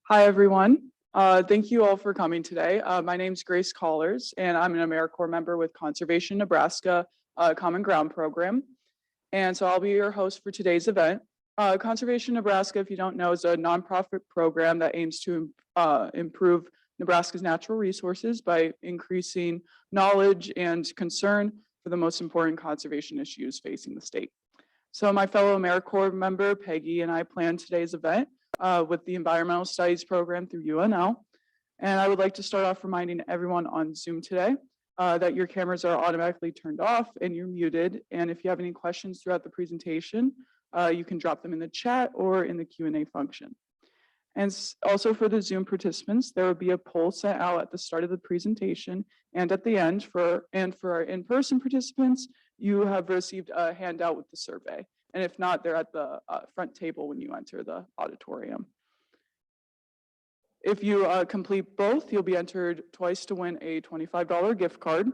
Hi, everyone. Thank you all for coming today. My name is Grace Collars, and I'm an AmeriCorps member with Conservation Nebraska Common Ground Program. And so I'll be your host for today's event. Conservation Nebraska, if you don't know, is a nonprofit program that aims to improve Nebraska's natural resources by increasing knowledge and concern for the most important conservation issues facing the state. So my fellow AmeriCorps member, Peggy, and I planned today's event with the Environmental Studies program through UNL. And I would like to start off reminding everyone on Zoom today that your cameras are automatically turned off and you're muted. And if you have any questions throughout the presentation, you can drop them in the chat or in the Q&A function. And also for the Zoom participants, there will be a poll sent out at the start of the presentation and at the end. For our in-person participants, you have received a handout with the survey. And if not, they're at the front table when you enter the auditorium. If you complete both, you'll be entered twice to win a $25 gift card.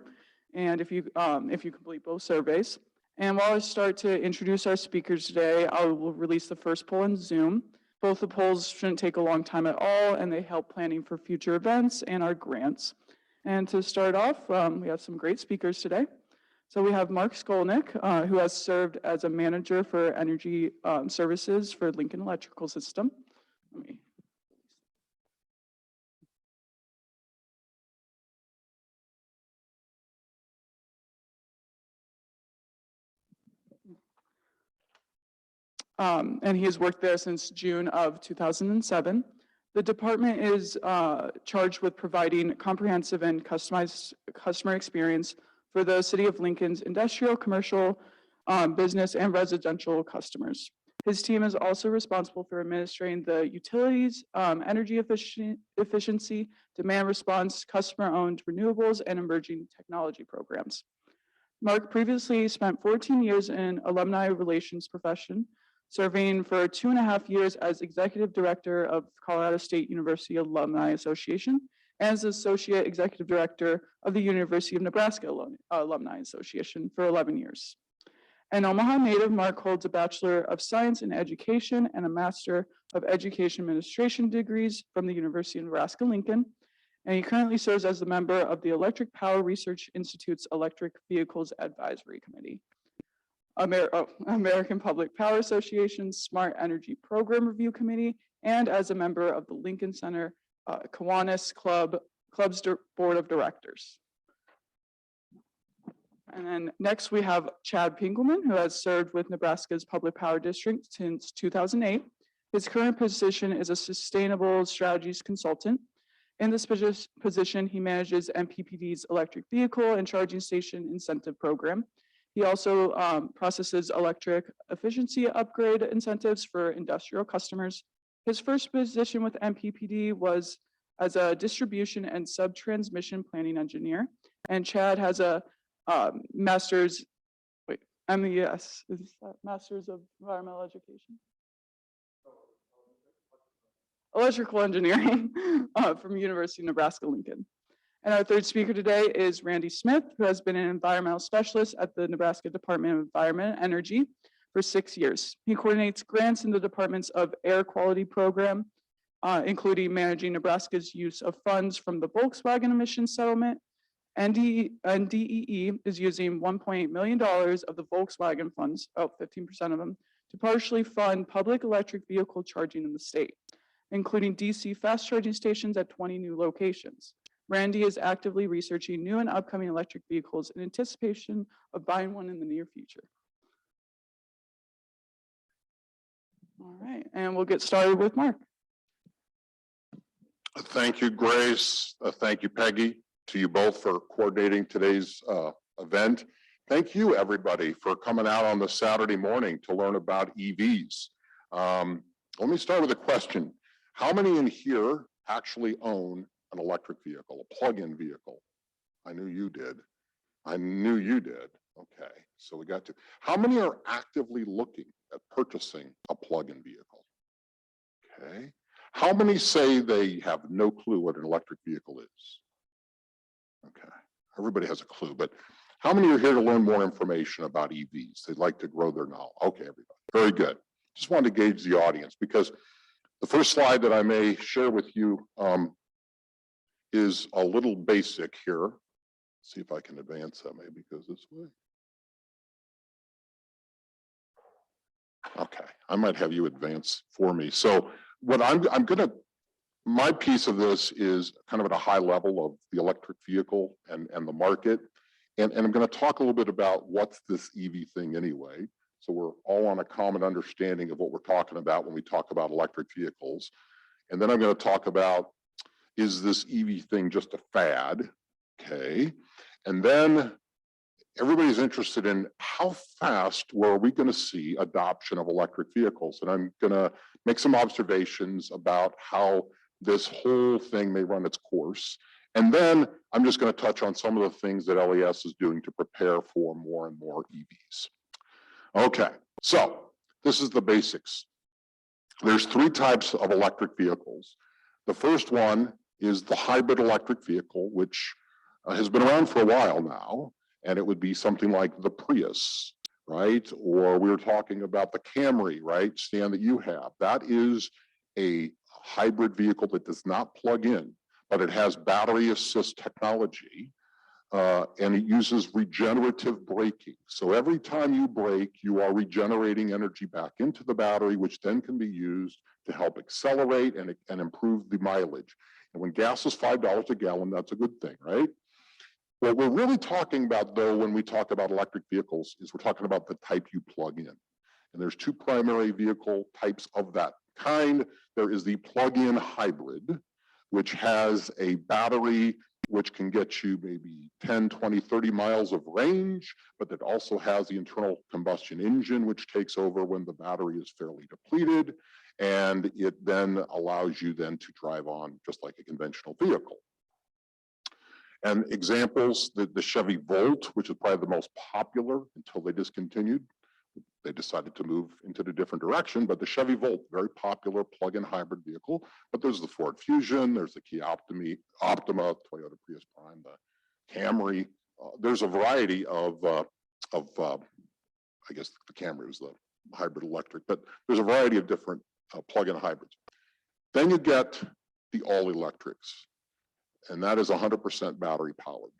And if you complete both surveys. And while I start to introduce our speakers today, I will release the first poll in Zoom. Both the polls shouldn't take a long time at all, and they help planning for future events and our grants. And to start off, we have some great speakers today. So we have Marc Shkolnick, who has served as a manager for energy services for Lincoln Electrical System. And he has worked there since June of 2007. The department is charged with providing comprehensive and customized customer experience for the City of Lincoln's industrial, commercial, business, and residential customers. His team is also responsible for administering the utilities, energy efficiency, demand response, customer-owned renewables, and emerging technology programs. Marc previously spent 14 years in alumni relations profession, serving for 2.5 years as executive director of Colorado State University Alumni Association and as associate executive director of the University of Nebraska Alumni Association for 11 years. An Omaha native, Marc holds a Bachelor of Science in Education and a Master of Education Administration degrees from the University of Nebraska-Lincoln, and he currently serves as a member of the Electric Power Research Institute's Electric Vehicles Advisory Committee, American Public Power Association's Smart Energy Program Review Committee, and as a member of the Lincoln Center Kiwanis Club's Board of Directors. And then next we have Chad Pinkelman, who has served with Nebraska's Public Power District since 2008. His current position is a Sustainable Strategies Consultant. In this position, he manages MPPD's electric vehicle and charging station incentive program. He also processes electric efficiency upgrade incentives for industrial customers. His first position with MPPD was as a distribution and sub-transmission planning engineer. And Chad has a master's, MES, is that Masters of Environmental Education? Electrical engineering from University of Nebraska-Lincoln. And our third speaker today is Randy Smith, who has been an environmental specialist at the Nebraska Department of Environment and Energy for 6 years. He coordinates grants in the department's of air quality program, including managing Nebraska's use of funds from the Volkswagen emissions settlement. NDEE is using $1.8 million of the Volkswagen funds, about 15% of them, to partially fund public electric vehicle charging in the state, including DC fast charging stations at 20 new locations. Randy is actively researching new and upcoming electric vehicles in anticipation of buying one in the near future. All right, and we'll get started with Marc. Thank you, Grace. Thank you, Peggy, to you both for coordinating today's event. Thank you, everybody, for coming out on the Saturday morning to learn about EVs. Let me start with a question. How many in here actually own an electric vehicle, a plug-in vehicle? I knew you did. I knew you did. Okay, so we got to. How many are actively looking at purchasing a plug-in vehicle? Okay. How many say they have no clue what an electric vehicle is? Okay, everybody has a clue, but how many are here to learn more information about EVs? They'd like to grow their knowledge. Okay, everybody, very good. Just wanted to gauge the audience because The first slide that I may share with you is a little basic here. See if I can advance that, maybe goes this way. Okay, I might have you advance for me. So what I'm gonna, my piece of this is kind of at a high level of the electric vehicle and the market. And I'm gonna talk a little bit about what's this EV thing anyway. So we're all on a common understanding of what we're talking about when we talk about electric vehicles. And then I'm gonna talk about, is this EV thing just a fad? Okay, and then everybody's interested in how fast were we going to see adoption of electric vehicles. And I'm going to make some observations about how this whole thing may run its course. And then I'm just going to touch on some of the things that LES is doing to prepare for more and more EVs. Okay, so this is the basics. There's three types of electric vehicles. The first one is the hybrid electric vehicle, which has been around for a while now. And it would be something like the Prius, right? Or we were talking about the Camry, right, Stan, that you have. That is a hybrid vehicle that does not plug in, but it has battery assist technology, and it uses regenerative braking. So every time you brake, you are regenerating energy back into the battery, which then can be used to help accelerate and improve the mileage. And when gas is $5 a gallon, that's a good thing, right? What we're really talking about, though, when we talk about electric vehicles, is we're talking about the type you plug in. And there's two primary vehicle types of that kind. There is the plug-in hybrid, which has a battery which can get you maybe 10, 20, 30 miles of range, but that also has the internal combustion engine, which takes over when the battery is fairly depleted. And it then allows you then to drive on just like a conventional vehicle. And examples, the Chevy Volt, which is probably the most popular until they discontinued. They decided to move into a different direction, but the Chevy Volt, very popular plug-in hybrid vehicle. But there's the Ford Fusion, there's the Kia Optima, Toyota Prius Prime, the Camry. There's a variety of I guess the Camry was the hybrid electric, but there's a variety of different plug-in hybrids. Then you get the all-electrics. And that is 100% battery powered.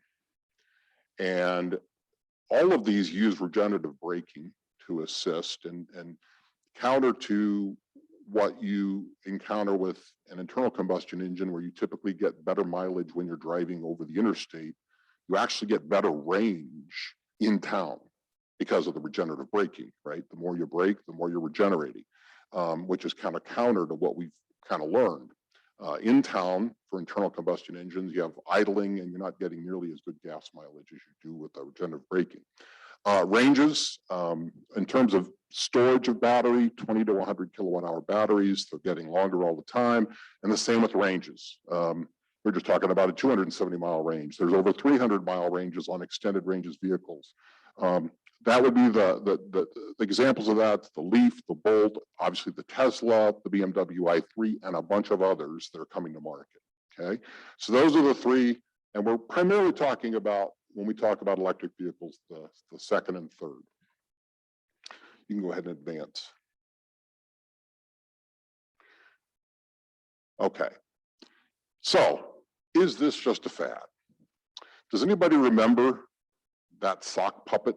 And all of these use regenerative braking to assist and counter to what you encounter with an internal combustion engine, where you typically get better mileage when you're driving over the interstate. You actually get better range in town because of the regenerative braking, right? The more you brake, the more you're regenerating, which is kind of counter to what we've kind of learned. In town, for internal combustion engines, you have idling and you're not getting nearly as good gas mileage as you do with the regenerative braking. Ranges, in terms of storage of battery, 20 to 100 kilowatt hour batteries, they're getting longer all the time. And the same with ranges. We're just talking about a 270 mile range. There's over 300 mile ranges on extended ranges vehicles. That would be the examples of that, the Leaf, the Bolt, obviously the Tesla, the BMW i3, and a bunch of others that are coming to market, okay? So those are the three, and we're primarily talking about, when we talk about electric vehicles, the second and third. You can go ahead and advance. Okay, so is this just a fad? Does anybody remember that sock puppet?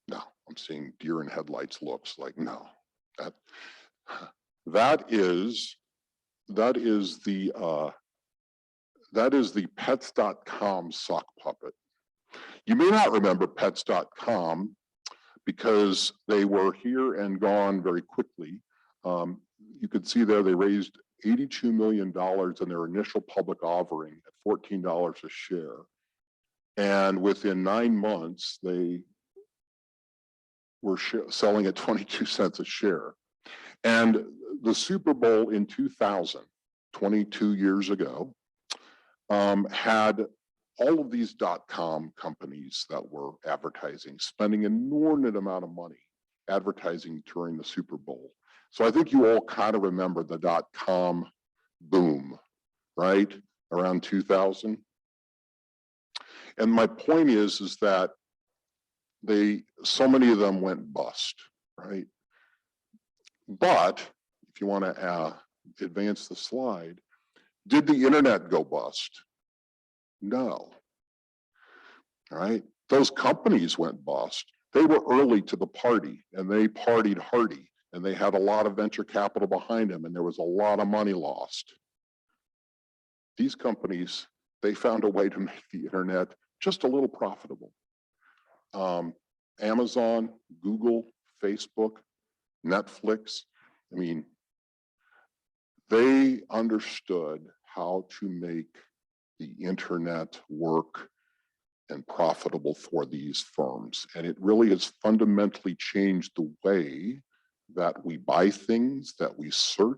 No, I'm seeing deer in headlights looks like no. That is the pets.com sock puppet. You may not remember pets.com because they were here and gone very quickly. You could see there they raised $82 million in their initial public offering at $14 a share. And within 9 months, they were selling at 22 cents a share. And the Super Bowl in 2000, 22 years ago, had all of these .com companies that were advertising, spending an inordinate amount of money advertising during the Super Bowl. So I think you all kind of remember the .com boom, right? Around 2000. And my point is that so many of them went bust. right? But if you want to advance the slide, did the internet go bust? No. All right. Those companies went bust. They were early to the party and they partied hardy and they had a lot of venture capital behind them and there was a lot of money lost. These companies, they found a way to make the internet just a little profitable. Amazon, Google, Facebook, Netflix, I mean, they understood how to make the internet work and profitable for these firms. And it really has fundamentally changed the way that we buy things, that we search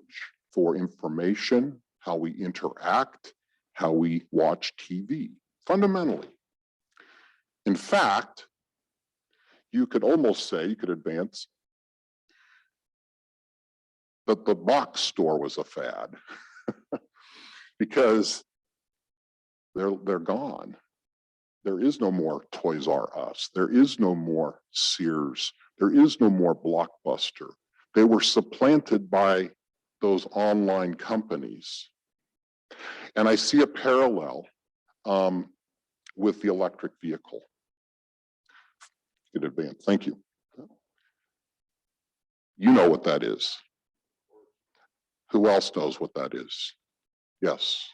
for information, how we interact, how we watch TV, fundamentally. In fact, you could almost say, you could advance, that the box store was a fad because they're gone. There is no more Toys R Us. There is no more Sears. There is no more Blockbuster. They were supplanted by those online companies. And I see a parallel with the electric vehicle. Get advanced. Thank you. You know what that is. Who else knows what that is? Yes.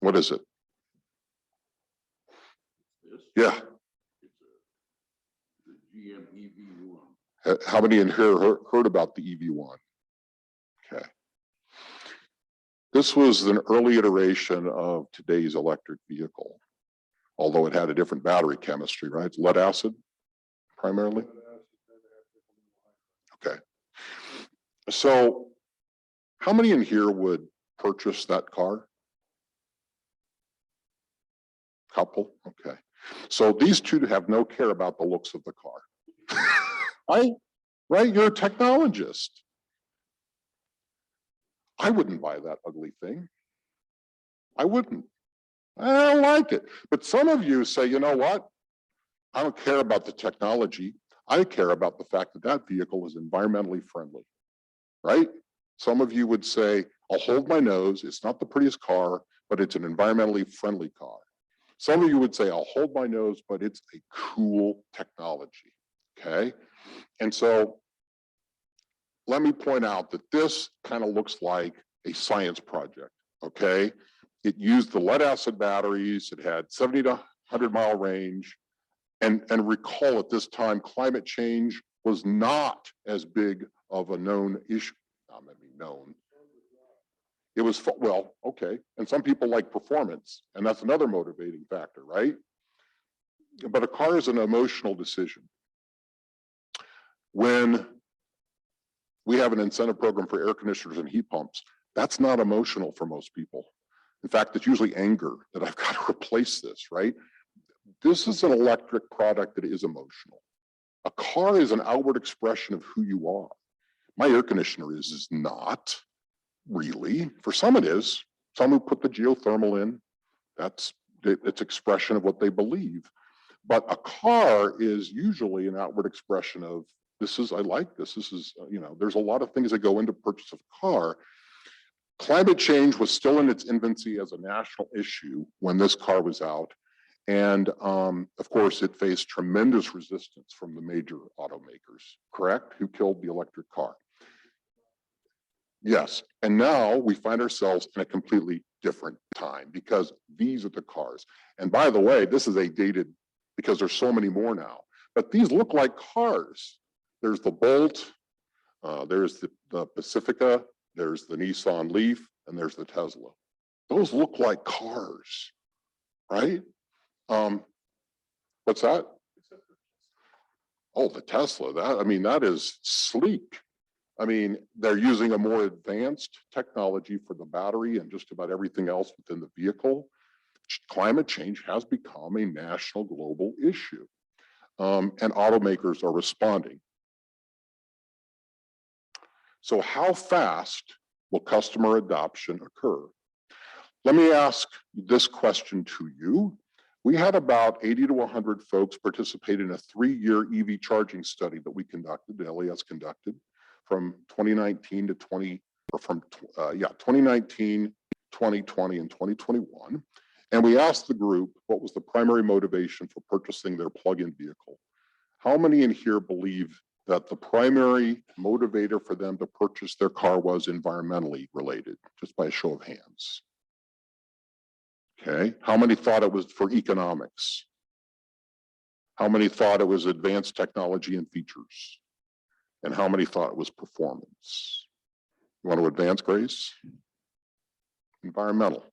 What is it? Yeah. It's a GM EV1. How many in here heard about the EV1? Okay. This was an early iteration of today's electric vehicle, although it had a different battery chemistry, right? Lead acid, primarily? Okay. So how many in here would purchase that car? Couple, okay. So these two have no care about the looks of the car. Right? You're a technologist. I wouldn't buy that ugly thing. I wouldn't. I don't like it. But some of you say, you know what? I don't care about the technology. I care about the fact that that vehicle is environmentally friendly, right? Some of you would say, I'll hold my nose. It's not the prettiest car, but it's an environmentally friendly car. Some of you would say, I'll hold my nose, but it's a cool technology, okay? And so let me point out that this kind of looks like a science project, okay? It used the lead acid batteries. It had 70 to 100 mile range. And recall at this time, climate change was not as big of a known issue. Not maybe known. It was, well, okay. And some people like performance, and that's another motivating factor, right? But a car is an emotional decision. When we have an incentive program for air conditioners and heat pumps, that's not emotional for most people. In fact, it's usually anger that I've got to replace this, right? This is an electric product that is emotional. A car is an outward expression of who you are. My air conditioner is not. Really, for some it is. Some who put the geothermal in, it's expression of what they believe. But a car is usually an outward expression of this is, I like this. This is, you know, there's a lot of things that go into purchase of a car. Climate change was still in its infancy as a national issue when this car was out. And of course, it faced tremendous resistance from the major automakers, correct? Who killed the electric car. Yes, and now we find ourselves in a completely different time because these are the cars. And by the way, this is a dated, because there's so many more now, but these look like cars. There's the Bolt, there's the Pacifica, there's the Nissan Leaf, and there's the Tesla. Those look like cars, right? What's that? Oh, the Tesla, that is sleek. I mean, they're using a more advanced technology for the battery and just about everything else within the vehicle. Climate change has become a national global issue, and automakers are responding. So how fast will customer adoption occur? Let me ask this question to you. We had about 80 to 100 folks participate in a 3-year EV charging study that we conducted, the LES conducted, from 2019 to 2019, 2020, and 2021. And we asked the group what was the primary motivation for purchasing their plug-in vehicle. How many in here believe that the primary motivator for them to purchase their car was environmentally related, just by a show of hands? Okay, how many thought it was for economics? How many thought it was advanced technology and features? And how many thought it was performance? You want to advance, Grace? Environmental.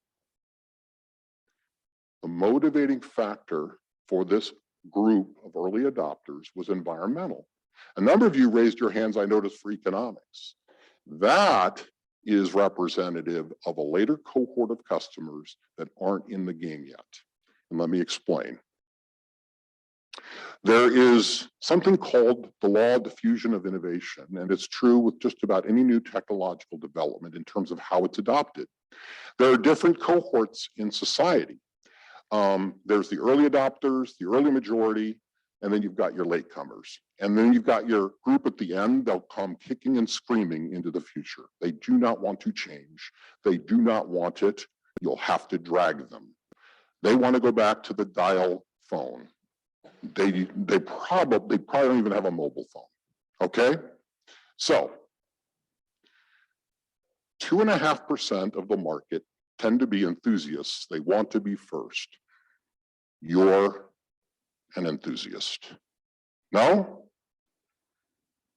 The motivating factor for this group of early adopters was environmental. A number of you raised your hands, I noticed, for economics. That is representative of a later cohort of customers that aren't in the game yet. And let me explain. There is something called the law of diffusion of innovation, and it's true with just about any new technological development in terms of how it's adopted. There are different cohorts in society. There's the early adopters, the early majority, and then you've got your latecomers. And then you've got your group at the end. They'll come kicking and screaming into the future. They do not want to change. They do not want it. You'll have to drag them. They want to go back to the dial phone. They probably don't even have a mobile phone. Okay? So 2.5% of the market tend to be enthusiasts. They want to be first. You're an enthusiast. No?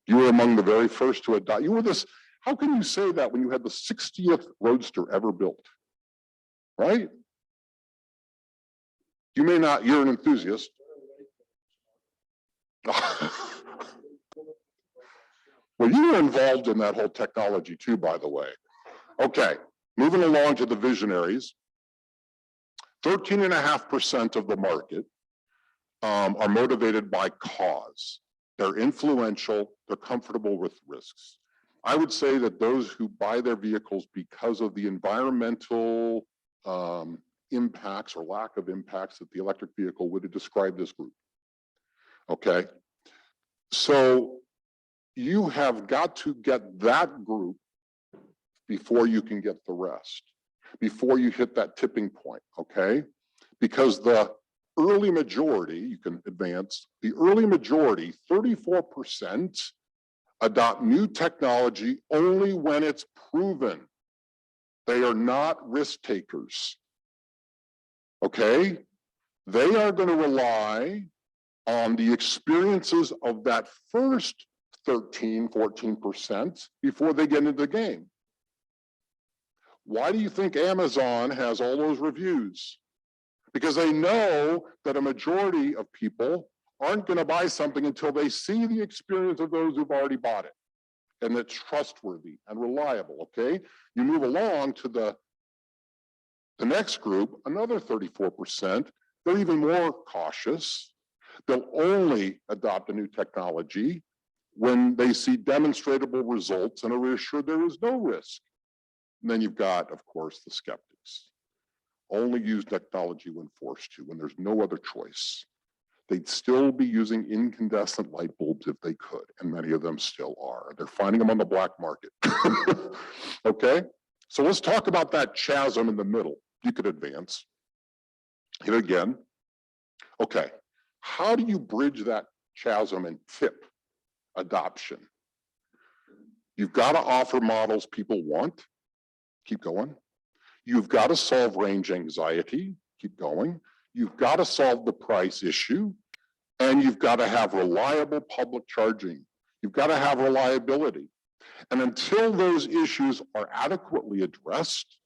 You were among the very first to adopt. You were this. How can you say that when you had the 60th Roadster ever built? Right? You may not, you're an enthusiast. Well, you were involved in that whole technology too, by the way. Okay, moving along to the visionaries. 13.5% of the market are motivated by cause. They're influential, they're comfortable with risks. I would say that those who buy their vehicles because of the environmental impacts or lack of impacts that the electric vehicle would describe this group. Okay, so you have got to get that group before you can get the rest, before you hit that tipping point, okay? Because the early majority, you can advance, the early majority, 34%, adopt new technology only when it's proven. They are not risk takers, okay? They are going to rely on the experiences of that first 13, 14% before they get into the game. Why do you think Amazon has all those reviews? Because they know that a majority of people aren't going to buy something until they see the experience of those who've already bought it. And it's trustworthy and reliable, okay? You move along to the next group, another 34%, they're even more cautious. They'll only adopt a new technology when they see demonstrable results and are assured there is no risk. And then you've got, of course, the skeptics. Only use technology when forced to, when there's no other choice. They'd still be using incandescent light bulbs if they could, and many of them still are. They're finding them on the black market. Okay, so let's talk about that chasm in the middle. You could advance. Hit again. Okay, how do you bridge that chasm and tip adoption? You've got to offer models people want. Keep going. You've got to solve range anxiety. Keep going. You've got to solve the price issue. And you've got to have reliable public charging. You've got to have reliability. And until those issues are adequately addressed,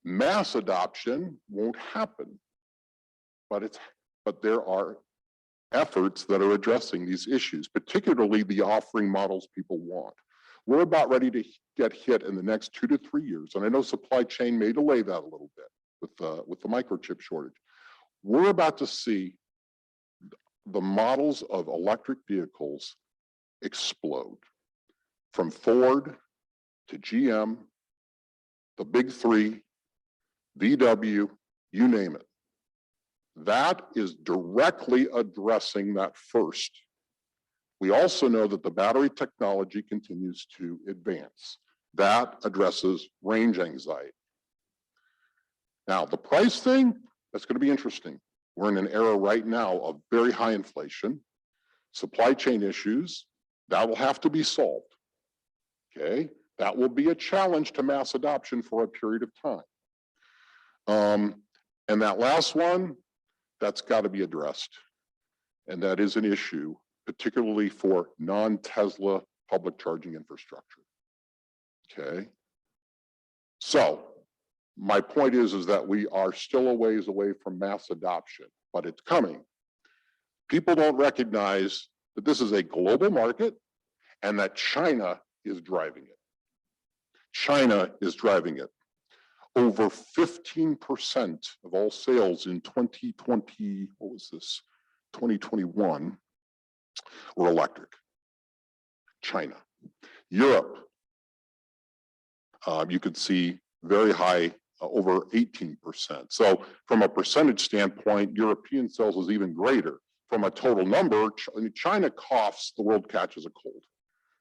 mass adoption won't happen. But there are efforts that are addressing these issues, particularly the offering models people want. We're about ready to get hit in the next 2 to 3 years. And I know supply chain may delay that a little bit with the microchip shortage. We're about to see the models of electric vehicles explode from Ford to GM, the big three, VW, you name it. That is directly addressing that first. We also know that the battery technology continues to advance. That addresses range anxiety. Now, the price thing, that's going to be interesting. We're in an era right now of very high inflation, supply chain issues. That will have to be solved. Okay, that will be a challenge to mass adoption for a period of time. And that last one, that's got to be addressed. And that is an issue, particularly for non-Tesla public charging infrastructure. Okay. So my point is that we are still a ways away from mass adoption, but it's coming. People don't recognize that this is a global market and that China is driving it. China is driving it. Over 15% of all sales in 2020, what was this, 2021, were electric. China. Europe, you could see very high, over 18%. So from a percentage standpoint, European sales is even greater. From a total number, China coughs, the world catches a cold,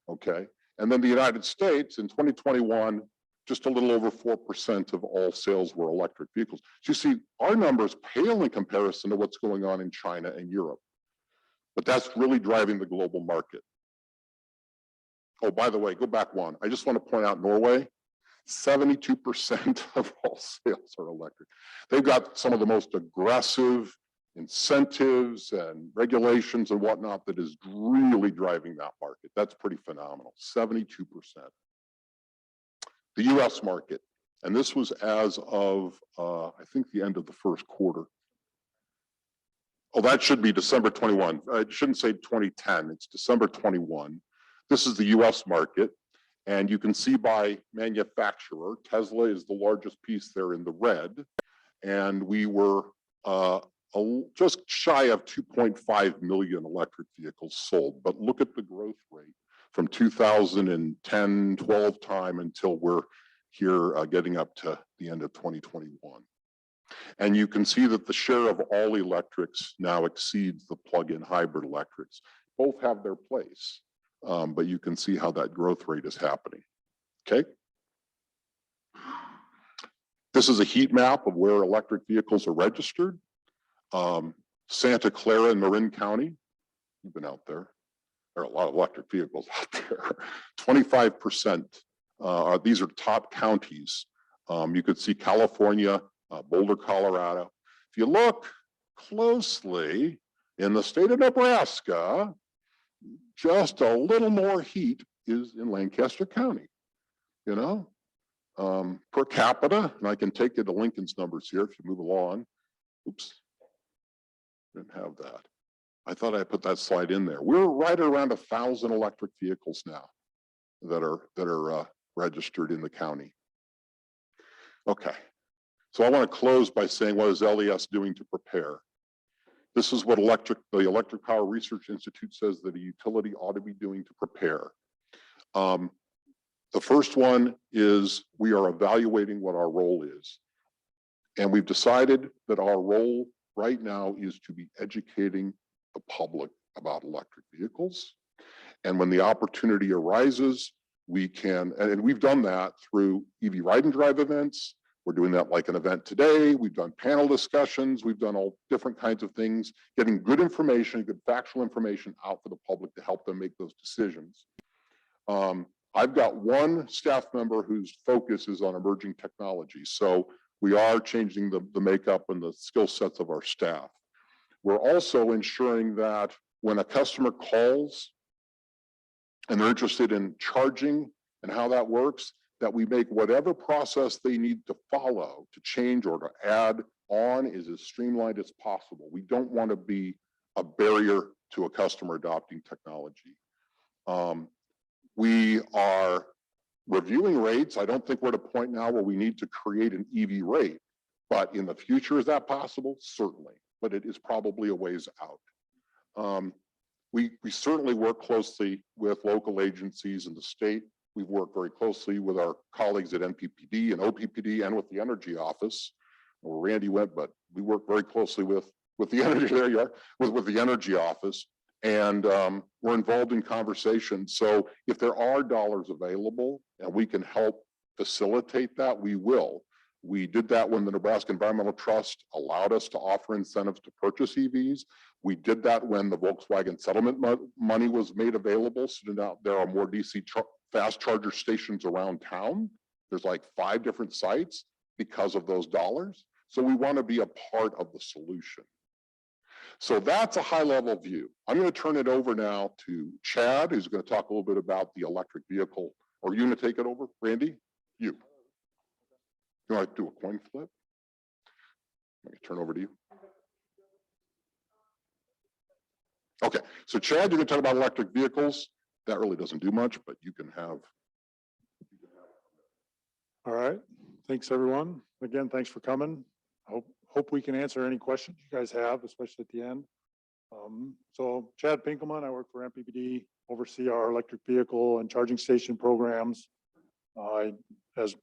okay? And then the United States in 2021, just a little over 4% of all sales were electric vehicles. So you see, our numbers pale in comparison to what's going on in China and Europe. But that's really driving the global market. Oh, by the way, go back one. I just want to point out Norway, 72% of all sales are electric. They've got some of the most aggressive incentives and regulations and whatnot that is really driving that market. That's pretty phenomenal, 72%. The US market, and this was as of, I think the end of the first quarter. Oh, that should be December 21. I shouldn't say 2010, it's December 21. This is the US market, and you can see by manufacturer, Tesla is the largest piece there in the red, and we were just shy of 2.5 million electric vehicles sold. But look at the growth rate from 2010, 12 time until we're here getting up to the end of 2021. And you can see that the share of all electrics now exceeds the plug-in hybrid electrics. Both have their place, but you can see how that growth rate is happening, okay? This is a heat map of where electric vehicles are registered. Santa Clara and Marin County, you've been out there. There are a lot of electric vehicles out there. 25%, these are top counties. You could see California, Boulder, Colorado. If you look closely in the state of Nebraska, just a little more heat is in Lancaster County, you know? Per capita, and I can take you to Lincoln's numbers here if you move along. Oops, didn't have that. I thought I put that slide in there. We're right around 1,000 electric vehicles now that are registered in the county. Okay, so I want to close by saying, what is LES doing to prepare? This is what the Electric Power Research Institute says that a utility ought to be doing to prepare. The first one is we are evaluating what our role is. And we've decided that our role right now is to be educating the public about electric vehicles. And when the opportunity arises, we can, and we've done that through EV ride and drive events. We're doing that like an event today. We've done panel discussions. We've done all different kinds of things, getting good information, good factual information out for the public to help them make those decisions. I've got one staff member whose focus is on emerging technologies. So we are changing the makeup and the skill sets of our staff. We're also ensuring that when a customer calls and they're interested in charging and how that works, that we make whatever process they need to follow to change or to add on is as streamlined as possible. We don't want to be a barrier to a customer adopting technology. We are reviewing rates. I don't think we're at a point now where we need to create an EV rate, but in the future, is that possible? Certainly, but it is probably a ways out. We certainly work closely with local agencies in the state. We've worked very closely with our colleagues at NPPD and OPPD and with the Energy Office, where Randy went, but we work very closely with with the energy, there you are, with the energy office. And we're involved in conversations. So if there are dollars available and we can help facilitate that, we will. We did that when the Nebraska Environmental Trust allowed us to offer incentives to purchase EVs. We did that when the Volkswagen settlement money was made available. So now there are more DC fast charger stations around town. There's like 5 different sites because of those dollars. So we want to be a part of the solution. So that's a high level view. I'm going to turn it over now to Chad, who's going to talk a little bit about the electric vehicle. Or are you going to take it over, Randy? You want to do a coin flip? Let me turn over to you. Okay, so Chad, you're going to talk about electric vehicles. That really doesn't do much, but you can have. All right, thanks everyone. Again, thanks for coming. Hope we can answer any questions you guys have, especially at the end. So Chad Pinkelman, I work for MPPD, oversee our electric vehicle and charging station programs. As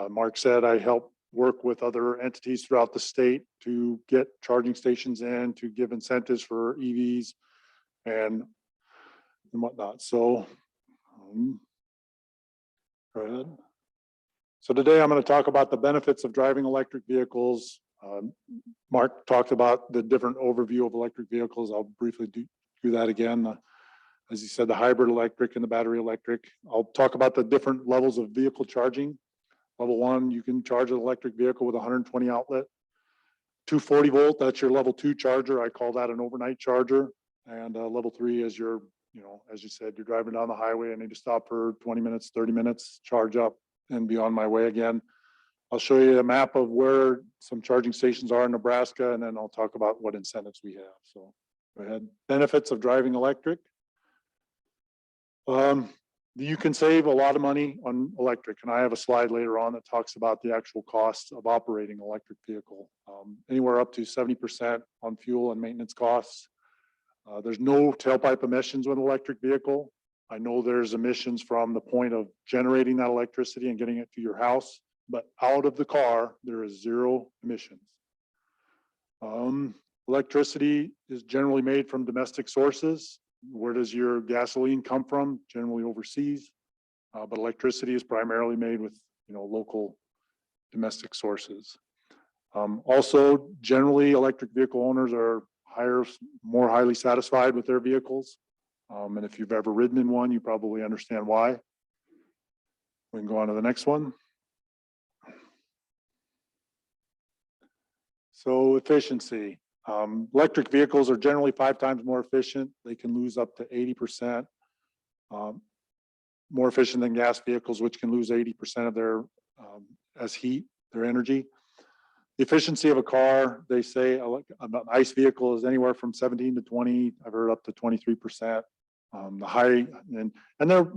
Marc said, I help work with other entities throughout the state to get charging stations in, to give incentives for EVs and whatnot. So go ahead. So today I'm going to talk about the benefits of driving electric vehicles. Marc talked about the different overview of electric vehicles. I'll briefly do that again. As he said, the hybrid electric and the battery electric. I'll talk about the different levels of vehicle charging. Level 1, you can charge an electric vehicle with 120 outlet. 240 volt, that's your level 2 charger. I call that an overnight charger. And level 3 is your, as you said, you're driving down the highway and need to stop for 20 minutes, 30 minutes, charge up and be on my way again. I'll show you a map of where some charging stations are in Nebraska, and then I'll talk about what incentives we have. So go ahead. Benefits of driving electric. You can save a lot of money on electric, and I have a slide later on that talks about the actual cost of operating an electric vehicle, anywhere up to 70% on fuel and maintenance costs. There's no tailpipe emissions with an electric vehicle. I know there's emissions from the point of generating that electricity and getting it to your house, but out of the car, there is 0 emissions. Electricity is generally made from domestic sources. Where does your gasoline come from? Generally overseas, but electricity is primarily made with local domestic sources. Also, generally, electric vehicle owners are more highly satisfied with their vehicles. And if you've ever ridden in one, you probably understand why. We can go on to the next one. So efficiency. Electric vehicles are generally 5 times more efficient. They can lose up to 80%. More efficient than gas vehicles, which can lose 80% of their as heat, their energy. The efficiency of a car, they say an ICE vehicle is anywhere from 17 to 20. I've heard up to 23%. The high and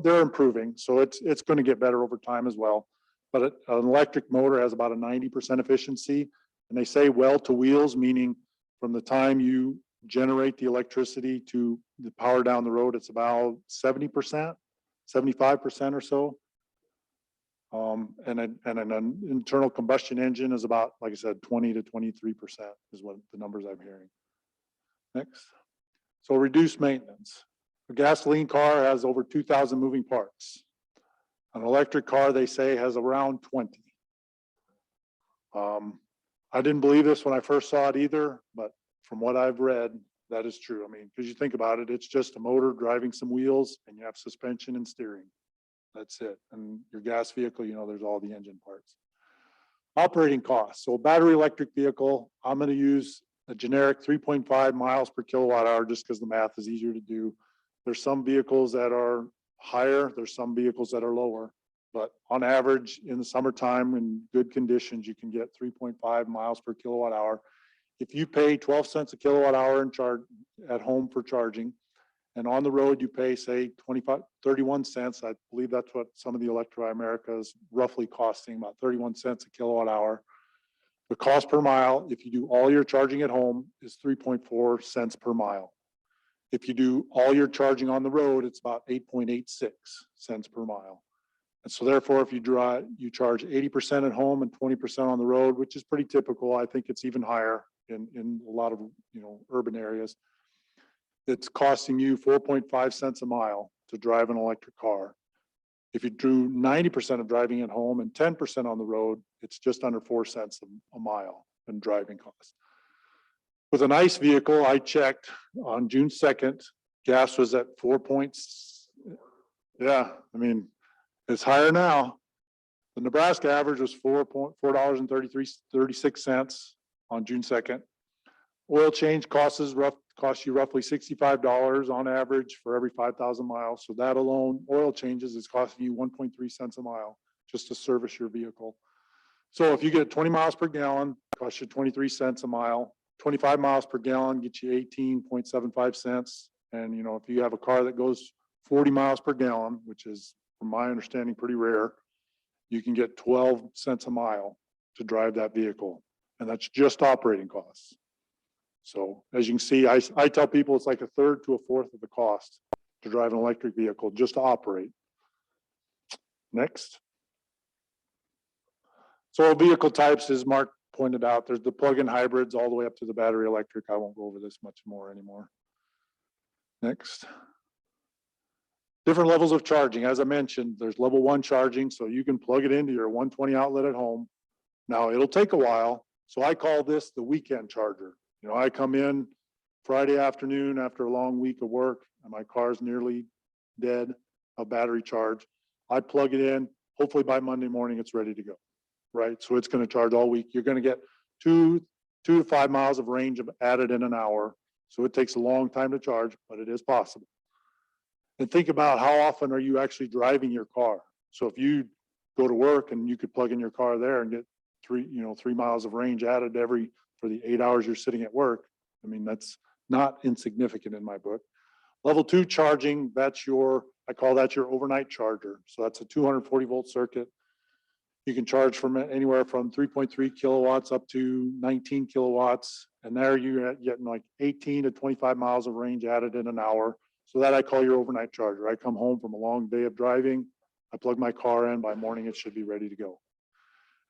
they're improving, so it's going to get better over time as well. But an electric motor has about a 90% efficiency, and they say well to wheels, meaning from the time you generate the electricity to the power down the road, it's about 70%, 75% or so. And an internal combustion engine is about, like I said, 20 to 23% is what the numbers I'm hearing. Next. So reduced maintenance. A gasoline car has over 2,000 moving parts. An electric car, they say, has around 20. I didn't believe this when I first saw it either, but from what I've read, that is true. I mean, because you think about it, it's just a motor driving some wheels and you have suspension and steering. That's it. And your gas vehicle, there's all the engine parts. Operating costs. So a battery electric vehicle, I'm going to use a generic 3.5 miles per kilowatt hour just because the math is easier to do. There's some vehicles that are higher. There's some vehicles that are lower. But on average, in the summertime, in good conditions, you can get 3.5 miles per kilowatt hour. If you pay 12 cents a kilowatt hour in charge at home for charging, and on the road you pay, say, 31 cents, I believe that's what some of the Electrify America is roughly costing, about 31 cents a kilowatt hour. The cost per mile, if you do all your charging at home, is 3.4 cents per mile. If you do all your charging on the road, it's about 8.86 cents per mile. And so therefore, if you charge 80% at home and 20% on the road, which is pretty typical. I think it's even higher in a lot of, urban areas. It's costing you 4.5 cents a mile to drive an electric car. If you do 90% of driving at home and 10% on the road, it's just under 4 cents a mile in driving costs. With an ICE vehicle, I checked on June 2nd, gas was at 4 points. Yeah, I mean, it's higher now. The Nebraska average was $4.36 on June 2nd. Oil change costs you roughly $65 on average for every 5,000 miles. So that alone, oil changes is costing you 1.3 cents a mile just to service your vehicle. So if you get 20 miles per gallon, it costs you 23 cents a mile. 25 miles per gallon gets you 18.75 cents. And if you have a car that goes 40 miles per gallon, which is, from my understanding, pretty rare, you can get 12 cents a mile to drive that vehicle. And that's just operating costs. So as you can see, I tell people it's like a third to a fourth of the cost to drive an electric vehicle just to operate. Next. So vehicle types, as Mark pointed out, there's the plug-in hybrids all the way up to the battery electric. I won't go over this much more anymore. Next. Different levels of charging. As I mentioned, there's level 1 charging, so you can plug it into your 120 outlet at home. Now it'll take a while, so I call this the weekend charger. I come in Friday afternoon after a long week of work and my car's nearly dead, a battery charge. I plug it in, hopefully by Monday morning it's ready to go, right? So it's going to charge all week. You're going to get 2 to 5 miles of range added in an hour. So it takes a long time to charge, but it is possible. And think about how often are you actually driving your car. So if you go to work and you could plug in your car there and get 3 miles of range added for the 8 hours you're sitting at work, I mean, that's not insignificant in my book. Level 2 charging, I call that your overnight charger. So that's a 240 volt circuit. You can charge from anywhere from 3.3 kilowatts up to 19 kilowatts. And there you're getting like 18 to 25 miles of range added in an hour. So that I call your overnight charger. I come home from a long day of driving, I plug my car in, by morning it should be ready to go.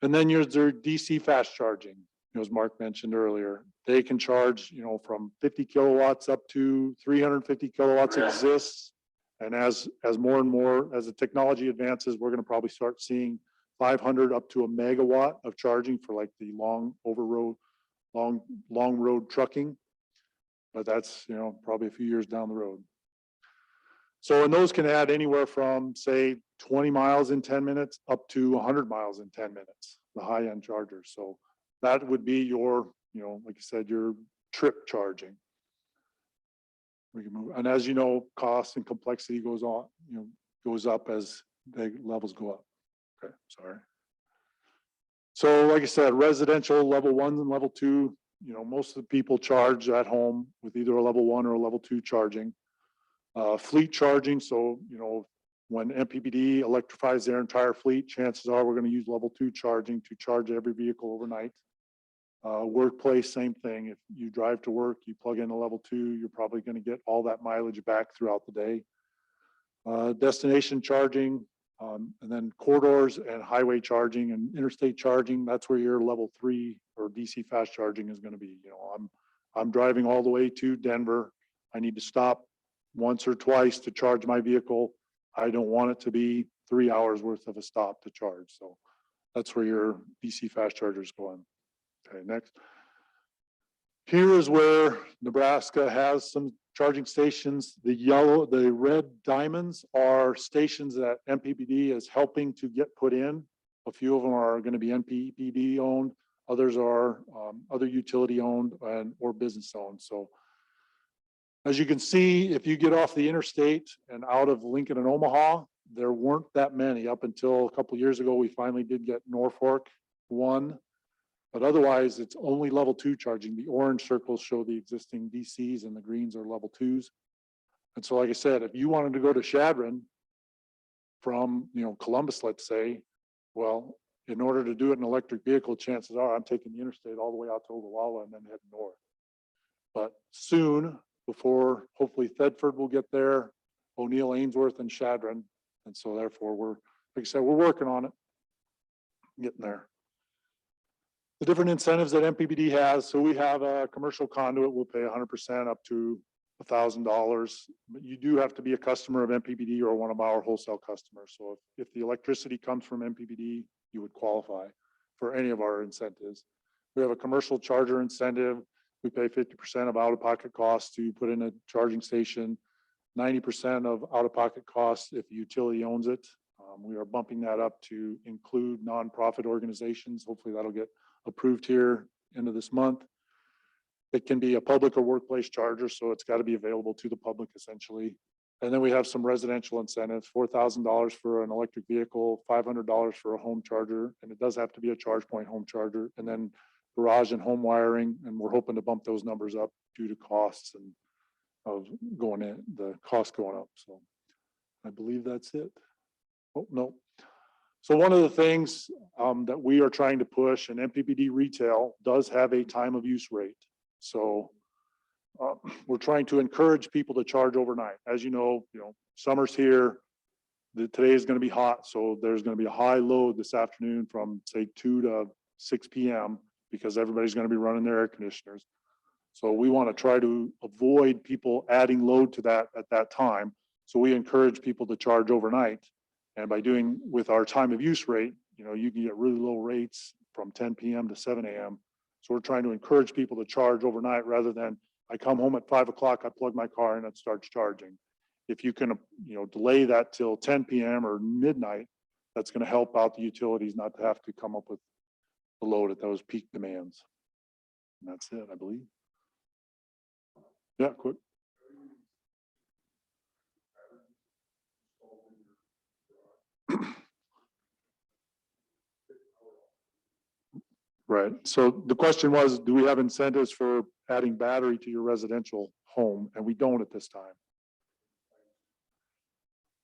And then there's their DC fast charging. As Mark mentioned earlier, they can charge, from 50 kilowatts up to 350 kilowatts exists. And as more and more, as the technology advances, we're going to probably start seeing 500 up to a megawatt of charging for like the long road trucking. But that's, probably a few years down the road. So, and those can add anywhere from, say, 20 miles in 10 minutes up to 100 miles in 10 minutes, the high-end chargers. So that would be your, like I said, your trip charging. We can move, and as you know, cost and complexity goes on, goes up as the levels go up. Okay, sorry. So, like I said, residential level 1 and level 2, most of the people charge at home with either a level 1 or a level 2 charging. Fleet charging, so, when MPPD electrifies their entire fleet, chances are we're going to use level 2 charging to charge every vehicle overnight. Workplace, same thing. If you drive to work, you plug in a level 2, you're probably going to get all that mileage back throughout the day. Destination charging, and then corridors and highway charging and interstate charging, that's where your level 3 or DC fast charging is going to be. I'm driving all the way to Denver. I need to stop once or twice to charge my vehicle. I don't want it to be 3 hours worth of a stop to charge. So that's where your DC fast chargers go in. Okay, next. Here is where Nebraska has some charging stations. The red diamonds are stations that MPPD is helping to get put in. A few of them are going to be MPPD owned. Others are other utility owned or business owned. So as you can see, if you get off the interstate and out of Lincoln and Omaha, there weren't that many up until a couple of years ago. We finally did get Norfolk 1, but otherwise it's only level 2 charging. The orange circles show the existing DCs and the greens are level 2s. And so, like I said, if you wanted to go to Chadron from, Columbus, let's say, well, in order to do it in an electric vehicle, chances are I'm taking the interstate all the way out to Ogallala and then heading north. But soon, before hopefully Thedford will get there, O'Neill, Ainsworth, and Chadron. And so therefore like I said, we're working on it, getting there. The different incentives that MPPD has. So we have a commercial conduit, we'll pay 100% up to $1,000. But you do have to be a customer of MPPD or one of our wholesale customers. So if the electricity comes from MPPD, you would qualify for any of our incentives. We have a commercial charger incentive. We pay 50% of out-of-pocket costs to put in a charging station, 90% of out-of-pocket costs if the utility owns it. We are bumping that up to include nonprofit organizations. Hopefully that'll get approved here end of this month. It can be a public or workplace charger, so it's got to be available to the public essentially. And then we have some residential incentives, $4,000 for an electric vehicle, $500 for a home charger, and it does have to be a charge point home charger, and then garage and home wiring, and we're hoping to bump those numbers up due to costs and of going in, the cost going up. So I believe that's it. Oh, no. So one of the things that we are trying to push, and MPPD retail does have a time of use rate. So we're trying to encourage people to charge overnight. As you know, summer's here. Today is going to be hot, so there's going to be a high load this afternoon from say 2 to 6 p.m. because everybody's going to be running their air conditioners. So we want to try to avoid people adding load to that at that time. So we encourage people to charge overnight. And by doing with our time of use rate, you can get really low rates from 10 p.m. to 7 a.m. So we're trying to encourage people to charge overnight rather than I come home at 5 o'clock, I plug my car in and it starts charging. If you can, delay that till 10 p.m. or midnight, that's going to help out the utilities not to have to come up with the load at those peak demands. And that's it, I believe. Yeah, quick. Right. So the question was, do we have incentives for adding battery to your residential home? And we don't at this time.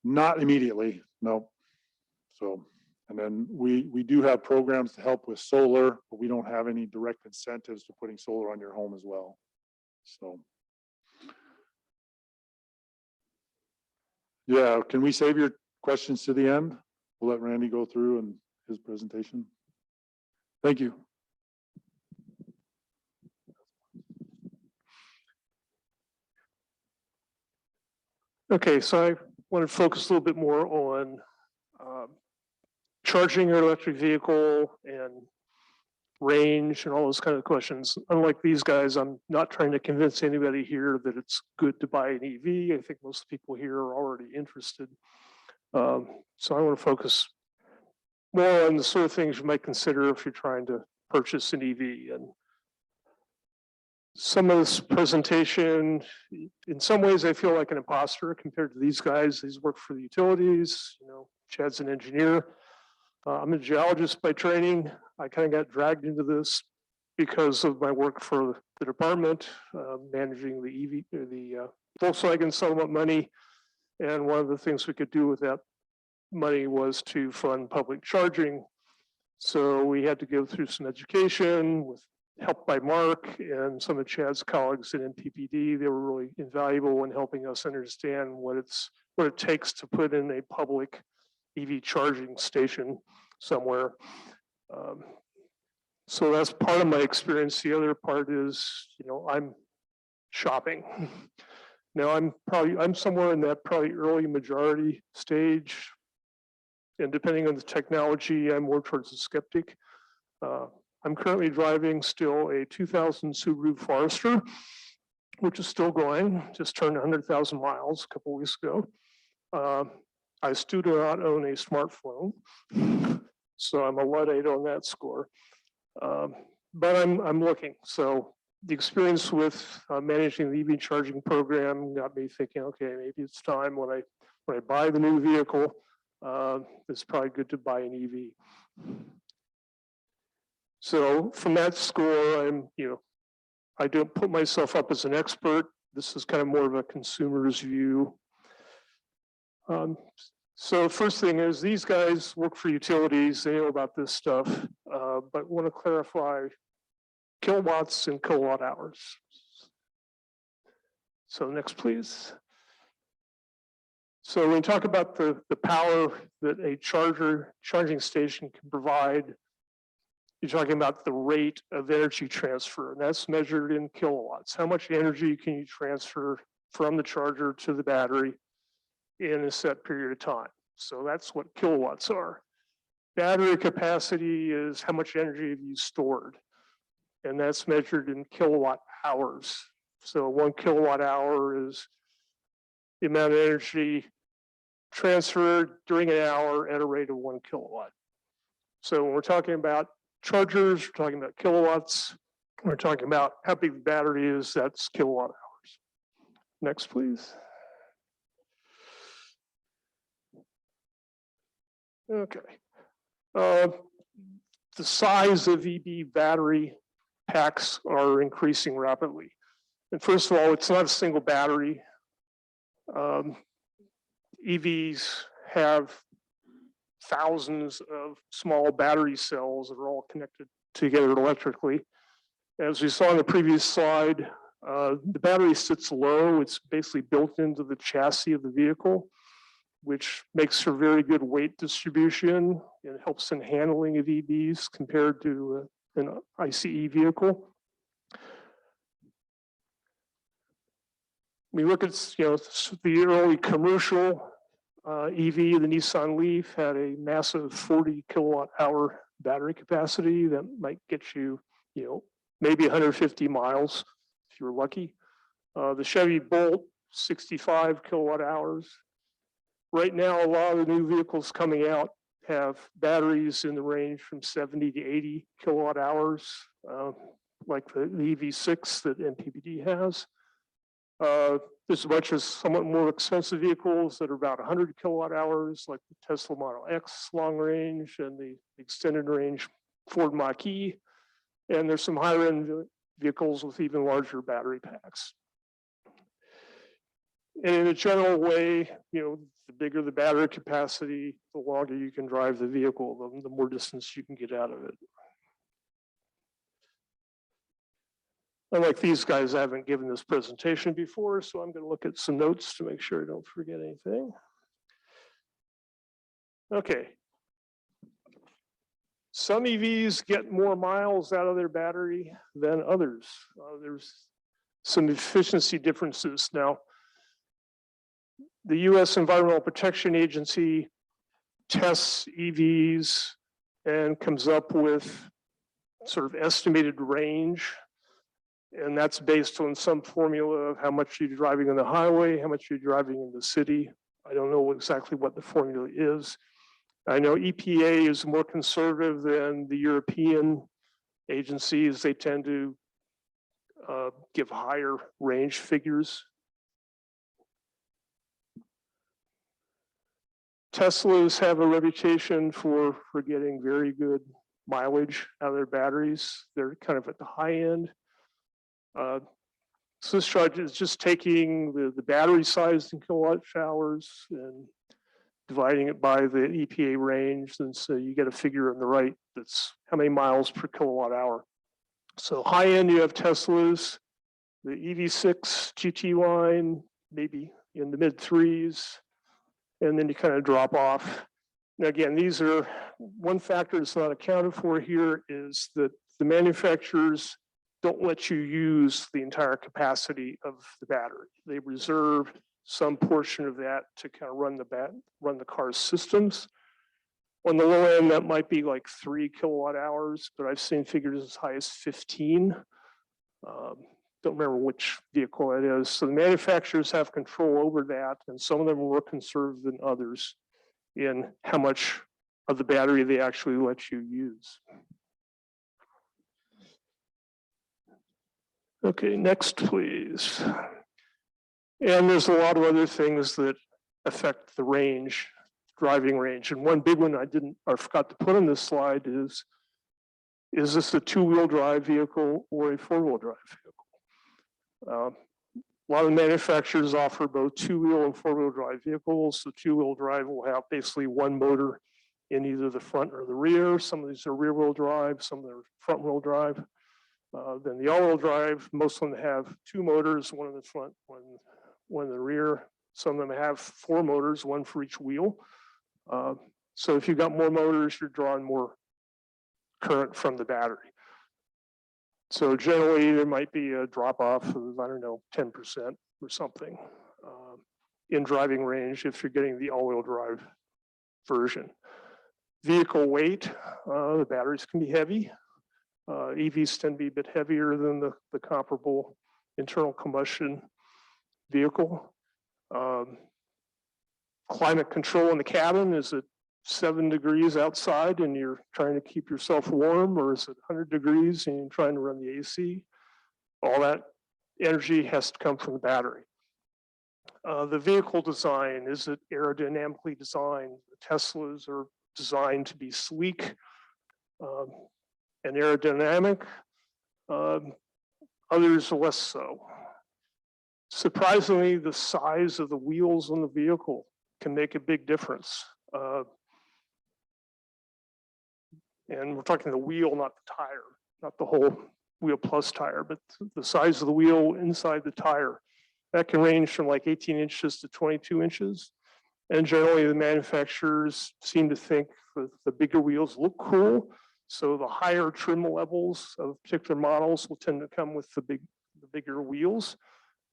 Not immediately, no. So, and then we do have programs to help with solar, but we don't have any direct incentives to putting solar on your home as well. So. Yeah, can we save your questions to the end? We'll let Randy go through and his presentation. Thank you. Okay, so I want to focus a little bit more on charging your electric vehicle and range and all those kind of questions. Unlike these guys, I'm not trying to convince anybody here that it's good to buy an EV. I think most people here are already interested. So I want to focus more on the sort of things you might consider if you're trying to purchase an EV. And some of this presentation, in some ways, I feel like an imposter compared to these guys. These work for the utilities. Chad's an engineer. I'm a geologist by training. I kind of got dragged into this because of my work for the department, managing the Volkswagen settlement money. And one of the things we could do with that money was to fund public charging. So we had to go through some education with help by Marc and some of Chad's colleagues at MPPD. They were really invaluable in helping us understand what it takes to put in a public EV charging station somewhere. So that's part of my experience. The other part is, I'm shopping. Now I'm somewhere in that probably early majority stage. And depending on the technology, I'm more towards the skeptic. I'm currently driving still a 2000 Subaru Forester, which is still going, just turned 100,000 miles a couple of weeks ago. I still do not own a smartphone, so I'm a Luddite on that score. But I'm looking. So the experience with managing the EV charging program got me thinking, okay, maybe it's time when I buy the new vehicle, it's probably good to buy an EV. So from that score, I don't put myself up as an expert. This is kind of more of a consumer's view. So first thing is these guys work for utilities. They know about this stuff, but want to clarify kilowatts and kilowatt hours. So next, please. So when we talk about the power that a charging station can provide, you're talking about the rate of energy transfer, and that's measured in kilowatts. How much energy can you transfer from the charger to the battery in a set period of time? So that's what kilowatts are. Battery capacity is how much energy have you stored, and that's measured in kilowatt hours. So 1 kilowatt hour is the amount of energy transferred during an hour at a rate of 1 kilowatt. So when we're talking about chargers, we're talking about kilowatts, we're talking about how big the battery is, that's kilowatt hours. Next, please. Okay. The size of EV battery packs are increasing rapidly. And first of all, it's not a single battery. EVs have thousands of small battery cells that are all connected together electrically. As we saw in the previous slide, the battery sits low. It's basically built into the chassis of the vehicle, which makes for very good weight distribution. It helps in handling of EVs compared to an ICE vehicle. We look at the early commercial EV, the Nissan Leaf had a massive 40 kilowatt hour battery capacity that might get you, maybe 150 miles if you're lucky. The Chevy Bolt, 65 kilowatt hours. Right now, a lot of the new vehicles coming out have batteries in the range from 70 to 80 kilowatt hours, like the EV6 that MPPD has. There's a bunch of somewhat more expensive vehicles that are about 100 kilowatt hours, like the Tesla Model X long range and the extended range Ford Mach-E. And there's some higher end vehicles with even larger battery packs. And in a general way, the bigger the battery capacity, the longer you can drive the vehicle, the more distance you can get out of it. Unlike these guys, I haven't given this presentation before, so I'm going to look at some notes to make sure I don't forget anything. Okay. Some EVs get more miles out of their battery than others. There's some efficiency differences. Now, the US Environmental Protection Agency tests EVs and comes up with sort of estimated range. And that's based on some formula of how much you're driving on the highway, how much you're driving in the city. I don't know exactly what the formula is. I know EPA is more conservative than the European agencies. They tend to give higher range figures. Teslas have a reputation for getting very good mileage out of their batteries. They're kind of at the high end. So this chart is just taking the battery size in kilowatt hours and dividing it by the EPA range. And so you get a figure on the right that's how many miles per kilowatt hour. So high end, you have Teslas, the EV6 GT line, maybe in the mid threes, and then you kind of drop off. Now again, these are one factor that's not accounted for here is that the manufacturers don't let you use the entire capacity of the battery. They reserve some portion of that to kind of run the car's systems. On the low end, that might be like 3 kilowatt hours, but I've seen figures as high as 15. Don't remember which vehicle it is. So the manufacturers have control over that, and some of them are more conservative than others in how much of the battery they actually let you use. Okay, next, please. And there's a lot of other things that affect the range, driving range. And one big one I forgot to put on this slide is this a two-wheel drive vehicle or a four-wheel drive vehicle? A lot of manufacturers offer both two-wheel and four-wheel drive vehicles. The two-wheel drive will have basically one motor in either the front or the rear. Some of these are rear-wheel drive, some of them are front-wheel drive. Then the all-wheel drive, most of them have two motors, one in the front, one in the rear. Some of them have four motors, one for each wheel. So if you've got more motors, you're drawing more current from the battery. So generally there might be a drop off of, I don't know, 10% or something in driving range if you're getting the all-wheel drive version. Vehicle weight, the batteries can be heavy. EVs tend to be a bit heavier than the comparable internal combustion vehicle. Climate control in the cabin, is it 7 degrees outside and you're trying to keep yourself warm, or is it 100 degrees and you're trying to run the AC? All that energy has to come from the battery. The vehicle design, is it aerodynamically designed? The Teslas are designed to be sleek and aerodynamic. Others are less so. Surprisingly, the size of the wheels on the vehicle can make a big difference. And we're talking the wheel, not the tire, not the whole wheel plus tire, but the size of the wheel inside the tire. That can range from like 18 inches to 22 inches. And generally the manufacturers seem to think that the bigger wheels look cool. So the higher trim levels of particular models will tend to come with the bigger wheels.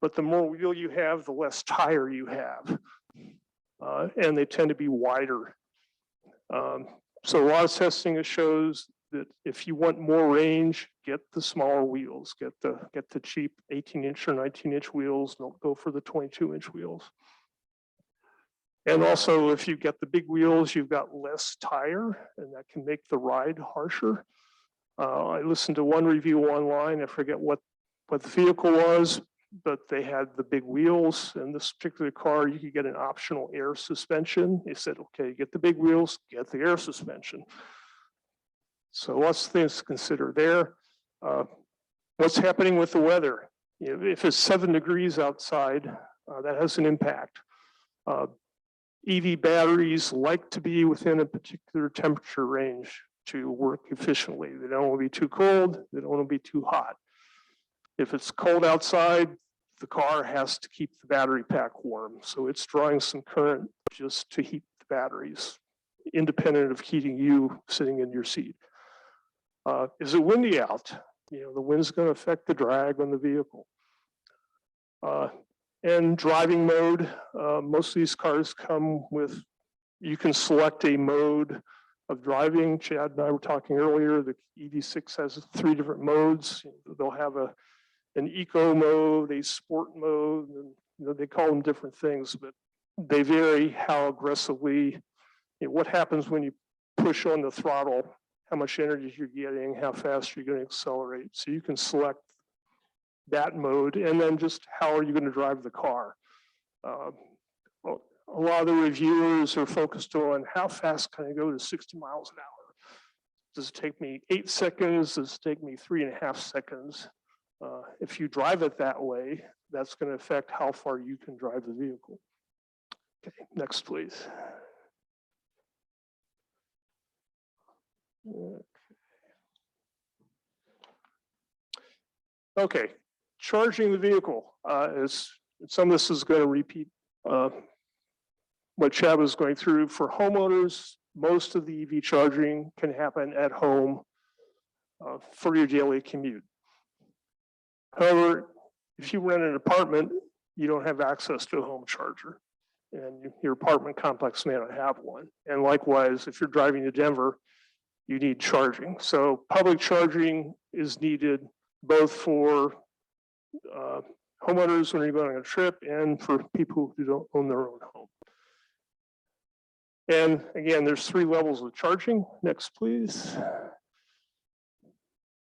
But the more wheel you have, the less tire you have. And they tend to be wider. So a lot of testing shows that if you want more range, get the smaller wheels, get the cheap 18-inch or 19-inch wheels. Don't go for the 22-inch wheels. And also, if you get the big wheels, you've got less tire, and that can make the ride harsher. I listened to one review online. I forget what the vehicle was, but they had the big wheels. In this particular car, you could get an optional air suspension. They said, okay, get the big wheels, get the air suspension. So lots of things to consider there. What's happening with the weather? You know, if it's 7 degrees outside, that has an impact. EV batteries like to be within a particular temperature range to work efficiently. They don't want to be too cold. They don't want to be too hot. If it's cold outside, the car has to keep the battery pack warm. So it's drawing some current just to heat the batteries, independent of heating you sitting in your seat. Is it windy out? You know, the wind's going to affect the drag on the vehicle. And driving mode, most of these cars come with, you can select a mode of driving. Chad and I were talking earlier, the EV6 has 3 different modes. They'll have an eco mode, a sport mode, and you know, they call them different things, but they vary how aggressively, you know, what happens when you push on the throttle, how much energy you're getting, how fast you're going to accelerate. So you can select that mode, and then just how are you going to drive the car. A lot of the reviewers are focused on how fast can I go to 60 miles an hour? Does it take me 8 seconds? Does it take me 3.5 seconds? If you drive it that way, that's going to affect how far you can drive the vehicle. Okay, next please. Okay, charging the vehicle is, some of this is going to repeat what Chad was going through. For homeowners, most of the EV charging can happen at home for your daily commute. However, if you rent an apartment, you don't have access to a home charger, and your apartment complex may not have one. And likewise, if you're driving to Denver, you need charging. So public charging is needed both for homeowners when you're going on a trip and for people who don't own their own home. And again, there's 3 levels of charging. Next, please.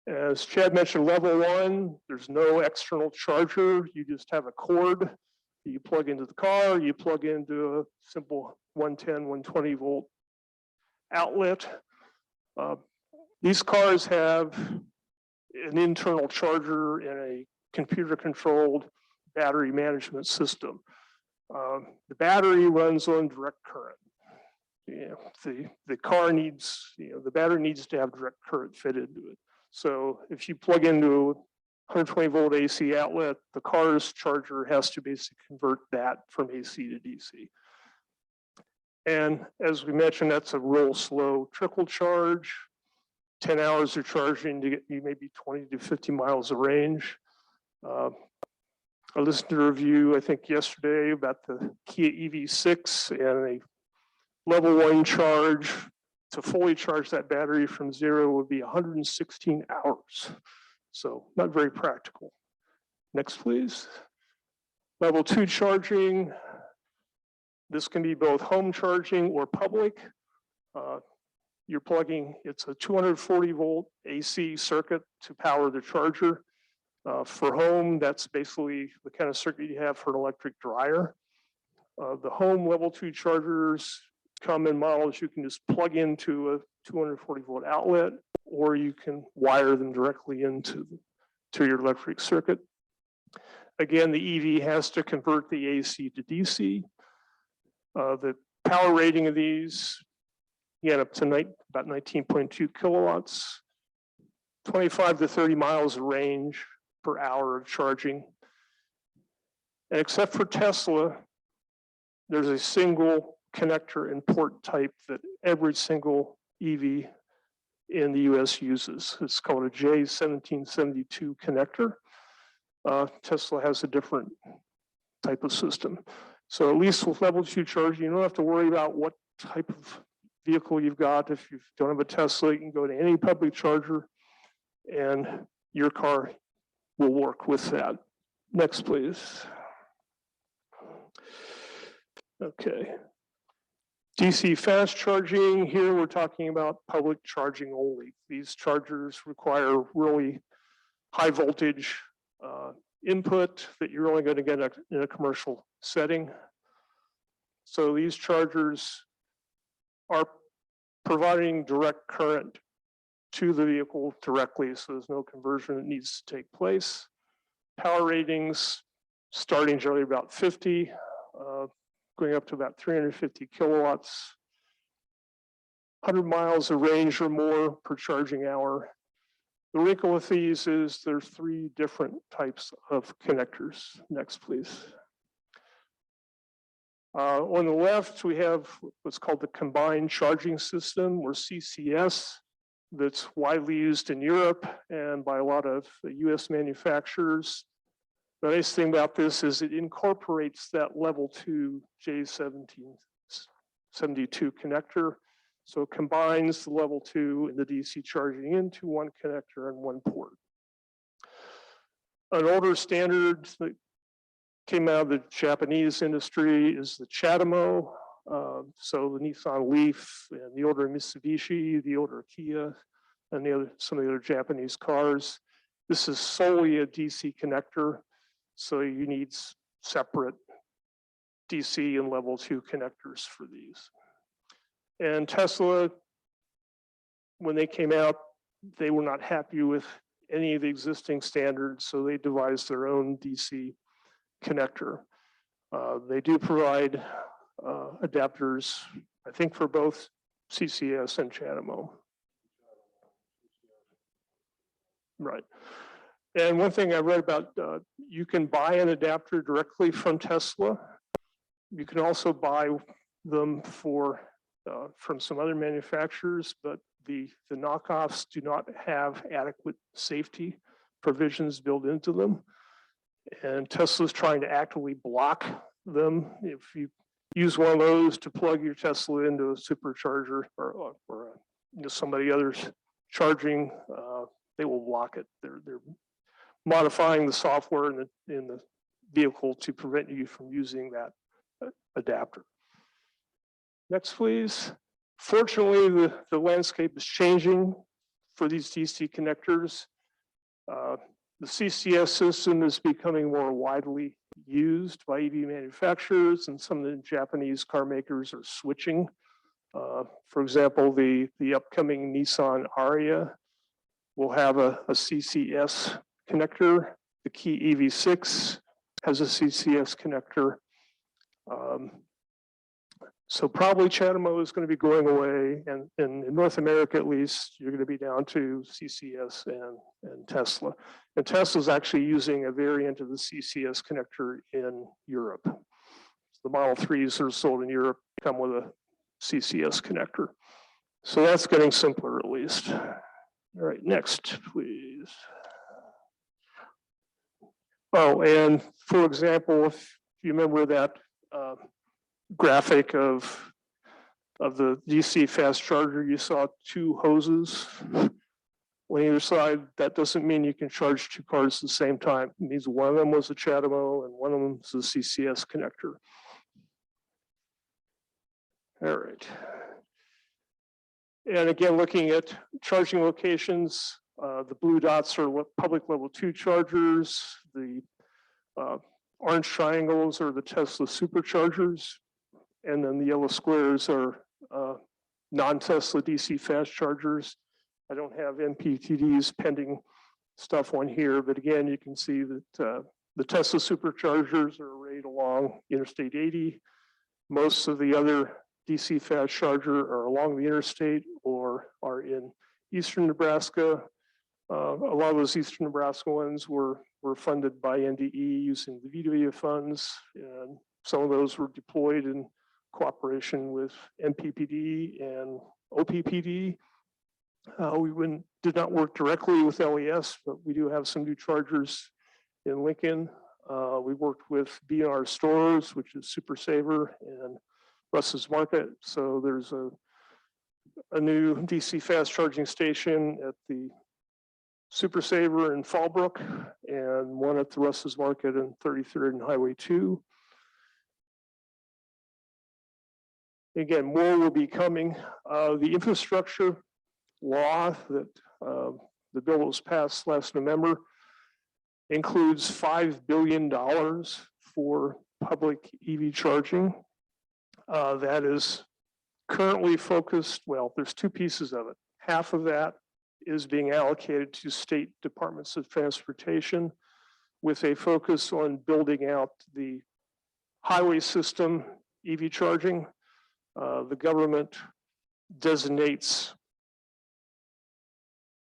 As Chad mentioned, level 1, there's no external charger. You just have a cord that you plug into the car. You plug into a simple 110, 120 volt outlet. These cars have an internal charger and a computer controlled battery management system. The battery runs on direct current. You know, the car needs, you know, the battery needs to have direct current fitted into it. So if you plug into a 120 volt AC outlet, the car's charger has to basically convert that from AC to DC. And as we mentioned, that's a real slow trickle charge. 10 hours of charging to get you maybe 20 to 50 miles of range. I listened to a review, I think yesterday, about the Kia EV6 and a level 1 charge. To fully charge that battery from 0 would be 116 hours. So not very practical. Next, please. Level 2 charging. This can be both home charging or public. You're plugging, it's a 240 volt AC circuit to power the charger. For home, that's basically the kind of circuit you have for an electric dryer. The home level 2 chargers come in models you can just plug into a 240 volt outlet, or you can wire them directly into your electric circuit. Again, the EV has to convert the AC to DC. The power rating of these, again, up to about 19.2 kilowatts, 25 to 30 miles of range per hour of charging. And except for Tesla, there's a single connector and port type that every single EV in the US uses. It's called a J1772 connector. Tesla has a different type of system. So at least with level 2 charging, you don't have to worry about what type of vehicle you've got. If you don't have a Tesla, you can go to any public charger and your car will work with that. Next, please. Okay. DC fast charging, here we're talking about public charging only. These chargers require really high voltage input that you're only going to get in a commercial setting. So these chargers are providing direct current to the vehicle directly, so there's no conversion that needs to take place. Power ratings starting generally about 50, going up to about 350 kilowatts, 100 miles of range or more per charging hour. The wrinkle with these is there's 3 different types of connectors. Next, please. On the left, we have what's called the combined charging system, or CCS, that's widely used in Europe and by a lot of US manufacturers. The nice thing about this is it incorporates that level 2 J1772 connector. So it combines the level 2 and the DC charging into one connector and one port. An older standard that came out of the Japanese industry is the CHAdeMO. So the Nissan Leaf and the older Mitsubishi, the older Kia, and some of the other Japanese cars. This is solely a DC connector. So you need separate DC and level 2 connectors for these. And Tesla, when they came out, they were not happy with any of the existing standards, so they devised their own DC connector. They do provide adapters, I think, for both CCS and CHAdeMO. Right. And one thing I read about, you can buy an adapter directly from Tesla. You can also buy them from some other manufacturers, but the knockoffs do not have adequate safety provisions built into them. And Tesla's trying to actively block them. If you use one of those to plug your Tesla into a supercharger or somebody other's charging, they will block it. They're modifying the software in the vehicle to prevent you from using that adapter. Next, please. Fortunately, the landscape is changing for these DC connectors. The CCS system is becoming more widely used by EV manufacturers, and some of the Japanese car makers are switching. For example, the upcoming Nissan Ariya will have a CCS connector. The Kia EV6 has a CCS connector. So probably CHAdeMO is going to be going away, and in North America at least, you're going to be down to CCS and Tesla. And Tesla's actually using a variant of the CCS connector in Europe. The Model 3s that are sold in Europe come with a CCS connector. So that's getting simpler at least. All right, next, please. Oh, and for example, if you remember that graphic of the DC fast charger, you saw two hoses on either side. That doesn't mean you can charge two cars at the same time. It means one of them was a CHAdeMO and one of them is a CCS connector. All right. And again, looking at charging locations, the blue dots are public level 2 chargers. The orange triangles are the Tesla superchargers. And then the yellow squares are non-Tesla DC fast chargers. I don't have MPTD's pending stuff on here, but again, you can see that the Tesla superchargers are arrayed along Interstate 80. Most of the other DC fast charger are along the interstate or are in eastern Nebraska. A lot of those eastern Nebraska ones were funded by NDE using the VWA funds, and some of those were deployed in cooperation with MPPD and OPPD. We did not work directly with LES, but we do have some new chargers in Lincoln. We worked with BNR Stores, which is Super Saver, and Russ's Market. So there's a new DC fast charging station at the Super Saver in Fallbrook and one at the Russ's Market in 33rd and Highway 2. Again, more will be coming. The infrastructure law that the bill that was passed last November includes $5 billion for public EV charging. That is currently focused, well, there's two pieces of it. Half of that is being allocated to state departments of transportation with a focus on building out the highway system EV charging. The government designates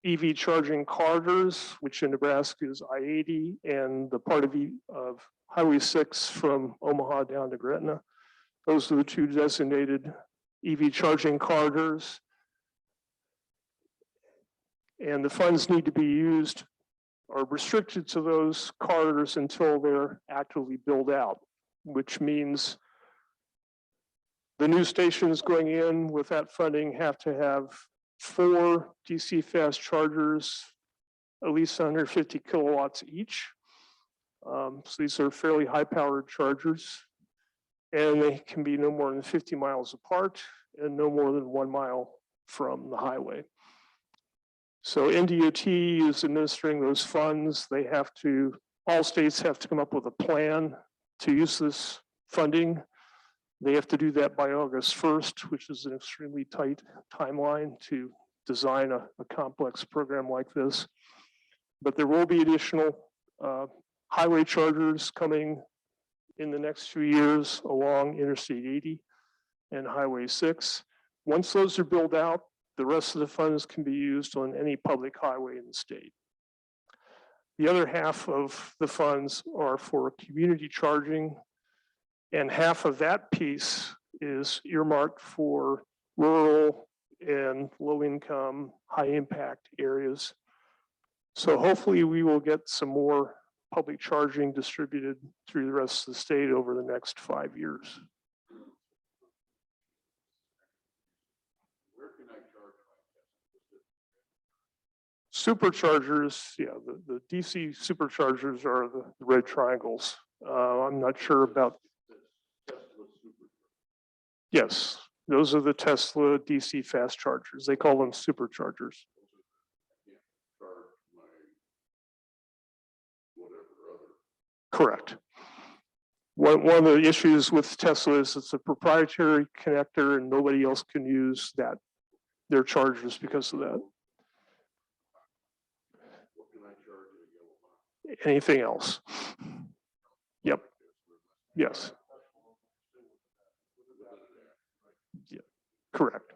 EV charging corridors, which in Nebraska is I-80 and the part of Highway 6 from Omaha down to Gretna. Those are the two designated EV charging corridors. And the funds need to be used or restricted to those corridors until they're actively built out, which means the new stations going in with that funding have to have 4 DC fast chargers, at least 150 kilowatts each. So these are fairly high powered chargers, and they can be no more than 50 miles apart and no more than 1 mile from the highway. So NDOT is administering those funds. They have to, all states have to come up with a plan to use this funding. They have to do that by August 1st, which is an extremely tight timeline to design a complex program like this. But there will be additional highway chargers coming in the next few years along Interstate 80 and Highway 6. Once those are built out, the rest of the funds can be used on any public highway in the state. The other half of the funds are for community charging, and half of that piece is earmarked for rural and low income, high impact areas. So hopefully we will get some more public charging distributed through the rest of the state over the next 5 years. Where can I charge Superchargers, yeah, the DC superchargers are the red triangles. I'm not sure about. Yes, those are the Tesla DC fast chargers. They call them superchargers. Correct. One of the issues with Tesla is it's a proprietary connector and nobody else can use their chargers because of that. Anything else? Yep. Yes. Yeah. Correct.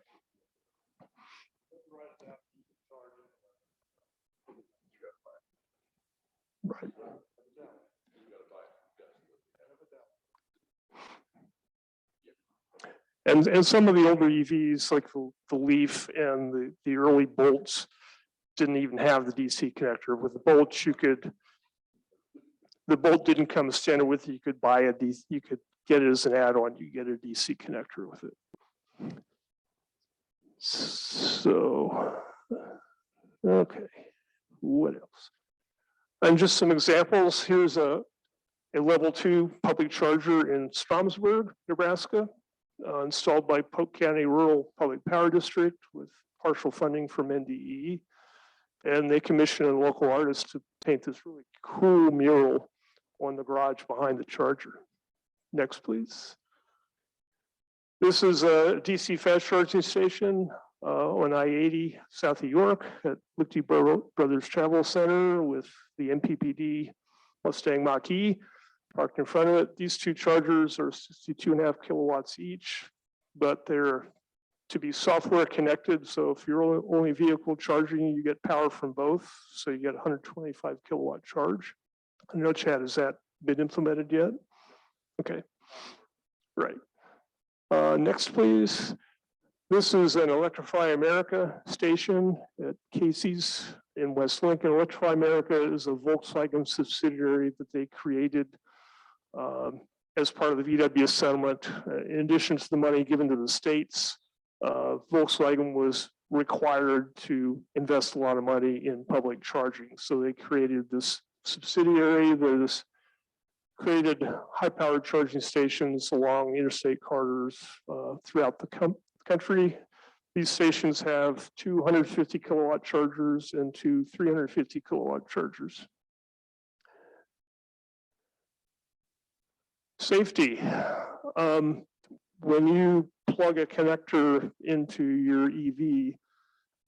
Right. And some of the older EVs, like the Leaf and the early Bolts, didn't even have the DC connector. With the bolts, the bolt didn't come standard with it. You could buy a DC, you could get it as an add-on. You get a DC connector with it. So, okay, what else? And just some examples. Here's a level 2 public charger in Stromsburg, Nebraska, installed by Polk County Rural Public Power District with partial funding from NDE. And they commissioned a local artist to paint this really cool mural on the garage behind the charger. Next, please. This is a DC fast charging station on I-80 south of York at Lichty Brothers Travel Center with the MPPD Mustang Mach-E parked in front of it. These two chargers are 62.5 kilowatts each, but they're to be software connected. So if you're only vehicle charging, you get power from both. So you get 125 kilowatt charge. I know, Chad, has that been implemented yet? Okay, right. Next, please. This is an Electrify America station at Casey's in West Lincoln. Electrify America is a Volkswagen subsidiary that they created as part of the VW settlement. In addition to the money given to the states, Volkswagen was required to invest a lot of money in public charging. So they created this subsidiary that created high-powered charging stations along interstate corridors throughout the country. These stations have 250 kilowatt chargers and 350 kilowatt chargers. Safety. When you plug a connector into your EV,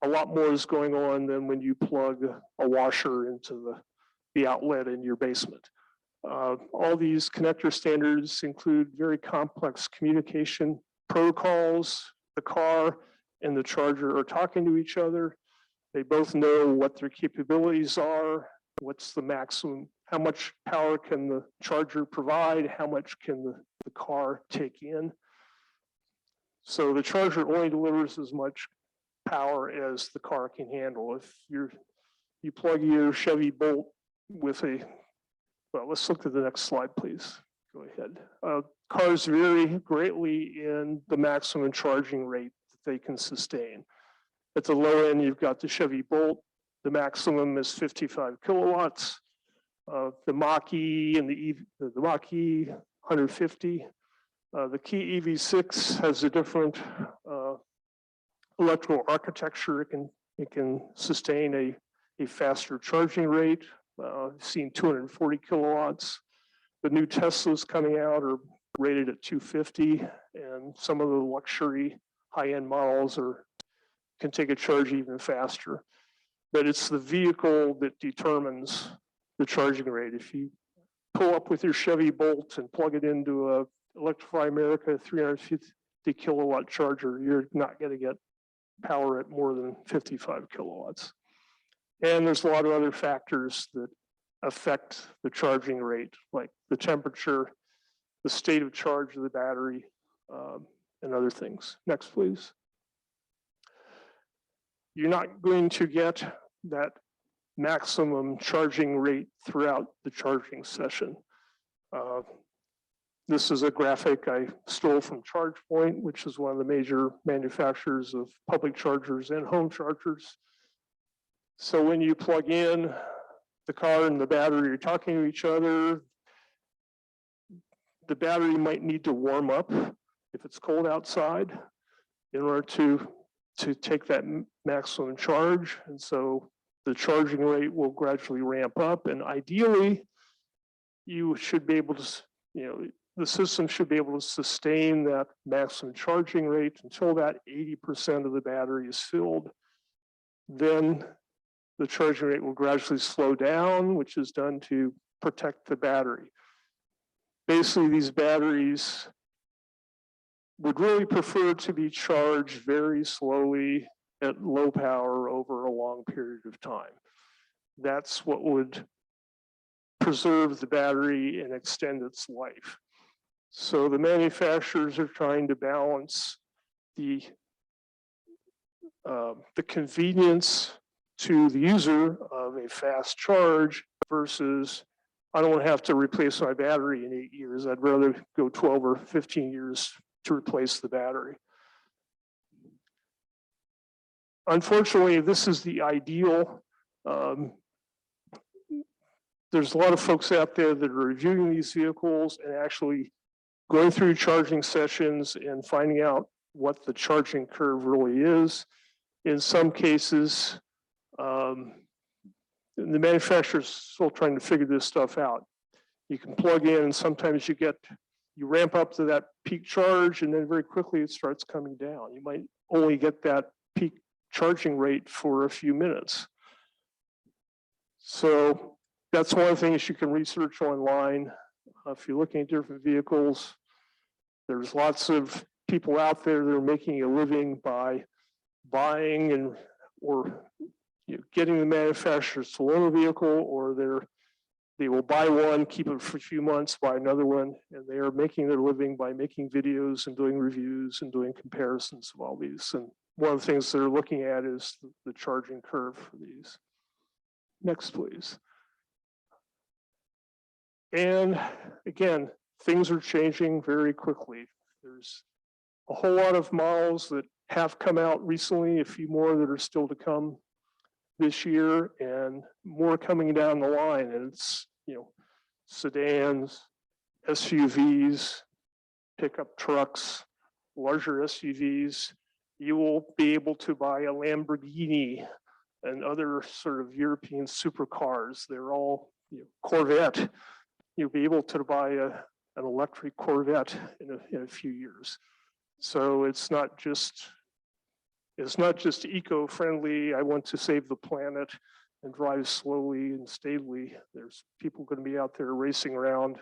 a lot more is going on than when you plug a washer into the outlet in your basement. All these connector standards include very complex communication protocols. The car and the charger are talking to each other. They both know what their capabilities are, what's the maximum, how much power can the charger provide, how much can the car take in. So the charger only delivers as much power as the car can handle. If you plug your Chevy Bolt with well, let's look at the next slide, please. Go ahead. Cars vary greatly in the maximum charging rate that they can sustain. At the low end, you've got the Chevy Bolt. The maximum is 55 kilowatts. The Mach-E and the Mach-E 150. The Key EV6 has a different electrical architecture. It can sustain a faster charging rate. Seen 240 kilowatts. The new Teslas coming out are rated at 250, and some of the luxury high-end models can take a charge even faster. But it's the vehicle that determines the charging rate. If you pull up with your Chevy Bolt and plug it into a Electrify America 350 kilowatt charger, you're not going to get power at more than 55 kilowatts. And there's a lot of other factors that affect the charging rate, like the temperature, the state of charge of the battery, and other things. Next, please. You're not going to get that maximum charging rate throughout the charging session. This is a graphic I stole from ChargePoint, which is one of the major manufacturers of public chargers and home chargers. So when you plug in, the car and the battery are talking to each other. The battery might need to warm up if it's cold outside in order to take that maximum charge. And so the charging rate will gradually ramp up. And ideally, you should be able to, the system should be able to sustain that maximum charging rate until that 80% of the battery is filled. Then the charging rate will gradually slow down, which is done to protect the battery. Basically, these batteries would really prefer to be charged very slowly at low power over a long period of time. That's what would preserve the battery and extend its life. So the manufacturers are trying to balance the convenience to the user of a fast charge versus I don't want to have to replace my battery in 8 years. I'd rather go 12 or 15 years to replace the battery. Unfortunately, this is the ideal. There's a lot of folks out there that are reviewing these vehicles and actually going through charging sessions and finding out what the charging curve really is. In some cases, the manufacturer's still trying to figure this stuff out. You can plug in and sometimes you ramp up to that peak charge and then very quickly it starts coming down. You might only get that peak charging rate for a few minutes. So that's one of the things you can research online. If you're looking at different vehicles, there's lots of people out there that are making a living by buying or getting the manufacturers to loan a vehicle, or they will buy one, keep it for a few months, buy another one, and they are making their living by making videos and doing reviews and doing comparisons of all these. And one of the things they're looking at is the charging curve for these. Next, please. And again, things are changing very quickly. There's a whole lot of models that have come out recently, a few more that are still to come this year, and more coming down the line. And it's, sedans, SUVs, pickup trucks, larger SUVs. You will be able to buy a Lamborghini and other sort of European supercars. They're all Corvette. You'll be able to buy an electric Corvette in a few years. So it's not just eco-friendly. I want to save the planet and drive slowly and stably. There's people going to be out there racing around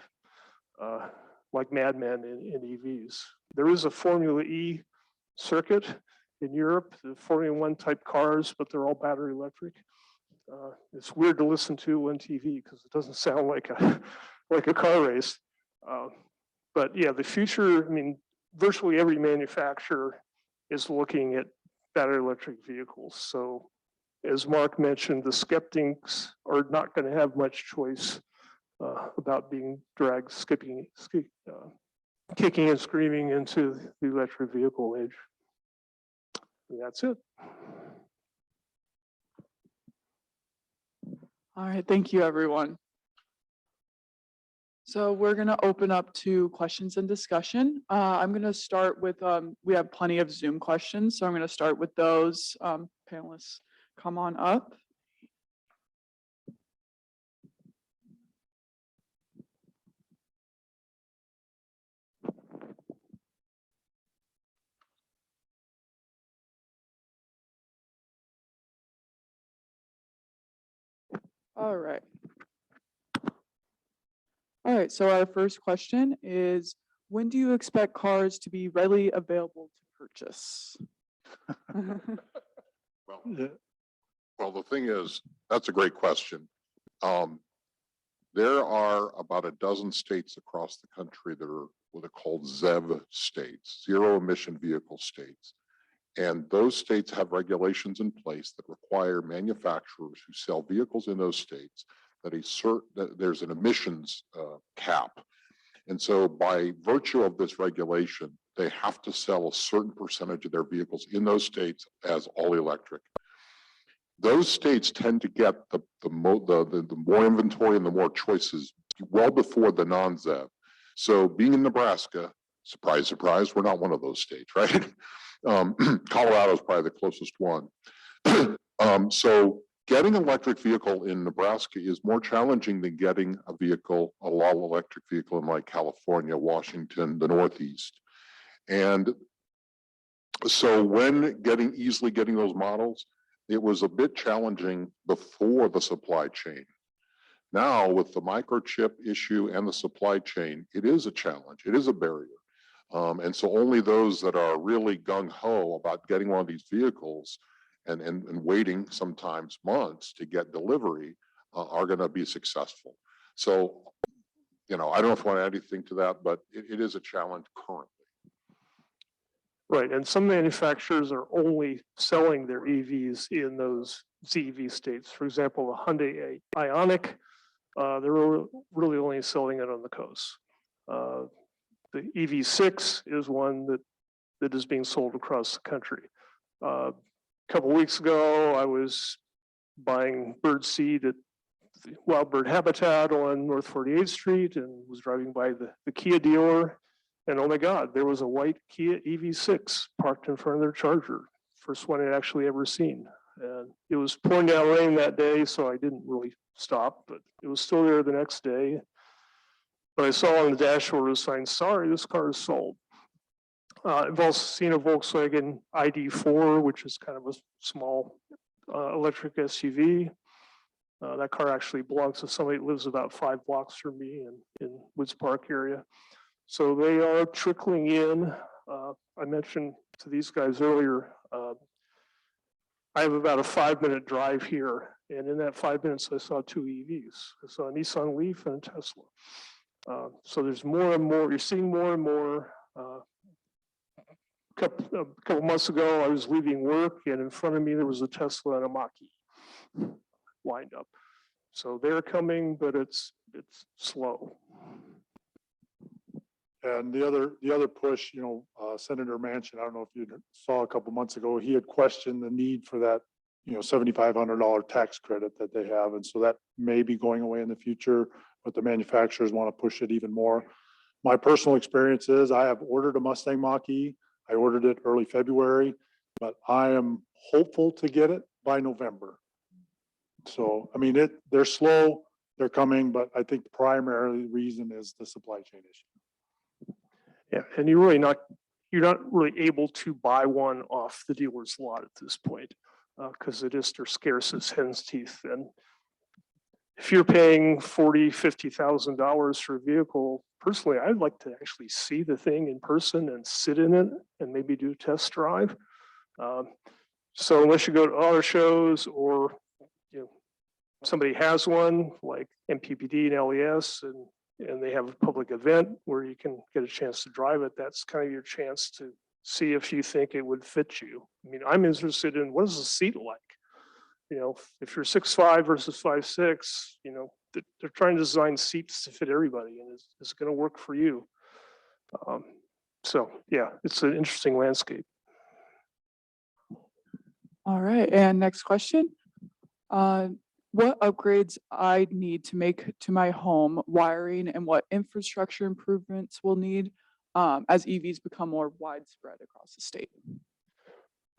like madmen in EVs. There is a Formula E circuit in Europe, the Formula One type cars, but they're all battery electric. It's weird to listen to on TV because it doesn't sound like a car race. But yeah, the future, virtually every manufacturer is looking at battery electric vehicles. So as Marc mentioned, the skeptics are not going to have much choice about being dragged, kicking and screaming into the electric vehicle age. And that's it. All right, thank you, everyone. So we're going to open up to questions and discussion. I'm going to start with, we have plenty of Zoom questions, so I'm going to start with those. Panelists, come on up. All right. All right, so our first question is, when do you expect cars to be readily available to purchase? Well, the thing is, that's a great question. There are about a dozen states across the country that are what are called ZEV states, zero emission vehicle states. And those states have regulations in place that require manufacturers who sell vehicles in those states that there's an emissions cap. And so by virtue of this regulation, they have to sell a certain percentage of their vehicles in those states as all electric. Those states tend to get the more inventory and the more choices well before the non-ZEV. So being in Nebraska, surprise, surprise, we're not one of those states, right? Colorado is probably the closest one. So getting an electric vehicle in Nebraska is more challenging than getting a all electric vehicle in like California, Washington, the Northeast. And so when easily getting those models, it was a bit challenging before the supply chain. Now with the microchip issue and the supply chain, it is a challenge, it is a barrier. And so only those that are really gung-ho about getting one of these vehicles and waiting sometimes months to get delivery are going to be successful. So, I don't know if I want to add anything to that, but it is a challenge currently. Right, and some manufacturers are only selling their EVs in those ZEV states. For example, the Hyundai Ioniq, they're really only selling it on the coast. The EV6 is one that is being sold across the country. A couple weeks ago, I was buying bird seed at the Wild Bird Habitat on North 48th Street and was driving by the Kia dealer. And oh my God, there was a white Kia EV6 parked in front of their Charger. First one I'd actually ever seen. And it was pouring down rain that day, so I didn't really stop, but it was still there the next day. But I saw on the dashboard a sign, sorry, this car is sold. I've also seen a Volkswagen ID4, which is kind of a small electric SUV. That car actually belongs to somebody that lives about 5 blocks from me in Woods Park area. So they are trickling in. I mentioned to these guys earlier, I have about a 5-minute drive here. And in that 5 minutes, I saw 2 EVs. I saw a Nissan Leaf and a Tesla. So there's more and more, you're seeing more and more. A couple months ago, I was leaving work and in front of me, there was a Tesla and a Mach-E lined up. So they're coming, but it's slow. And the other push, Senator Manchin, I don't know if you saw a couple months ago, he had questioned the need for that, $7,500 tax credit that they have. And so that may be going away in the future, but the manufacturers want to push it even more. My personal experience is I have ordered a Mustang Mach-E. I ordered it early February, but I am hopeful to get it by November. So, I mean, they're slow, they're coming, but I think the primary reason is the supply chain issue. Yeah, and you're not really able to buy one off the dealer's lot at this point because they're scarce as hen's teeth. And if you're paying $40,000-$50,000 for a vehicle, personally, I'd like to actually see the thing in person and sit in it and maybe do a test drive. So unless you go to auto shows or somebody has one like MPPD and LES and they have a public event where you can get a chance to drive it, that's kind of your chance to see if you think it would fit you. I mean, I'm interested in what is the seat like? If you're 6'5" versus 5'6", they're trying to design seats to fit everybody, and it's going to work for you. So yeah, it's an interesting landscape. All right, and next question. What upgrades I need to make to my home wiring and what infrastructure improvements we'll need as EVs become more widespread across the state?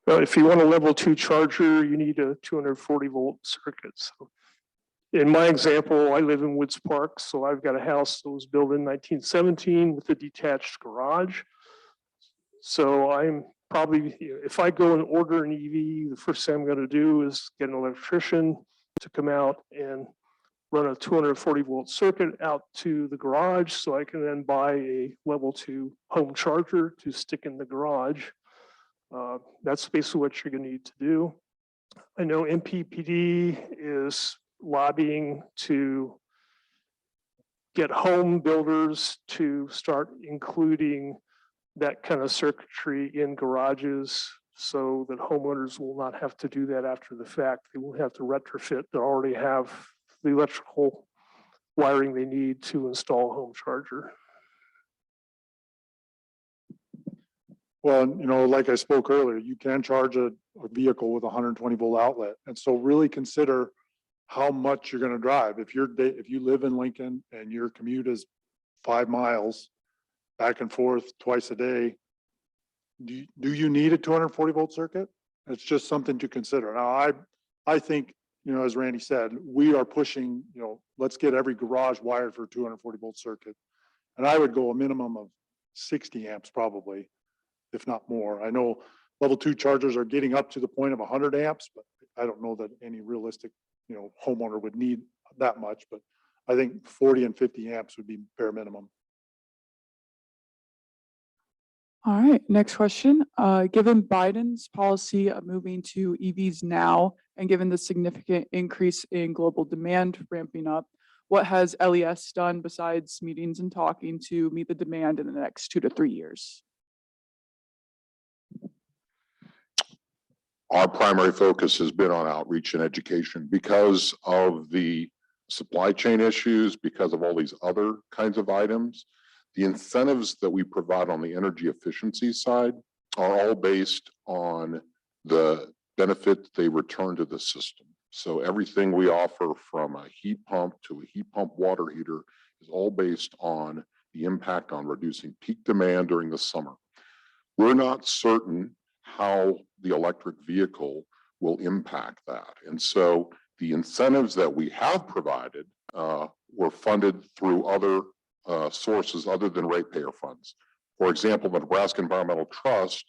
Well, if you want a level 2 charger, you need a 240-volt circuit. So in my example, I live in Woods Park, so I've got a house that was built in 1917 with a detached garage. So I'm probably, if I go and order an EV, the first thing I'm going to do is get an electrician to come out and run a 240-volt circuit out to the garage so I can then buy a level 2 home charger to stick in the garage. That's basically what you're going to need to do. I know MPPD is lobbying to get home builders to start including that kind of circuitry in garages so that homeowners will not have to do that after the fact. They won't have to retrofit. They already have the electrical wiring they need to install a home charger. Well, like I spoke earlier, you can charge a vehicle with a 120-volt outlet. And so really consider how much you're going to drive. If you live in Lincoln and your commute is 5 miles back and forth twice a day, do you need a 240-volt circuit? It's just something to consider. Now, I think, as Randy said, we are pushing, let's get every garage wired for a 240-volt circuit. And I would go a minimum of 60 amps probably, if not more. I know level 2 chargers are getting up to the point of 100 amps, but I don't know that any realistic, homeowner would need that much. But I think 40 and 50 amps would be bare minimum. All right, next question. Given Biden's policy of moving to EVs now, and given the significant increase in global demand ramping up, what has LES done besides meetings and talking to meet the demand in the next 2 to 3 years? our primary focus has been on outreach and education because of the supply chain issues, because of all these other kinds of items. The incentives that we provide on the energy efficiency side are all based on the benefit they return to the system. So everything we offer from a heat pump to a heat pump water heater is all based on the impact on reducing peak demand during the summer. We're not certain how the electric vehicle will impact that. And so the incentives that we have provided were funded through other sources other than ratepayer funds. For example, the Nebraska Environmental Trust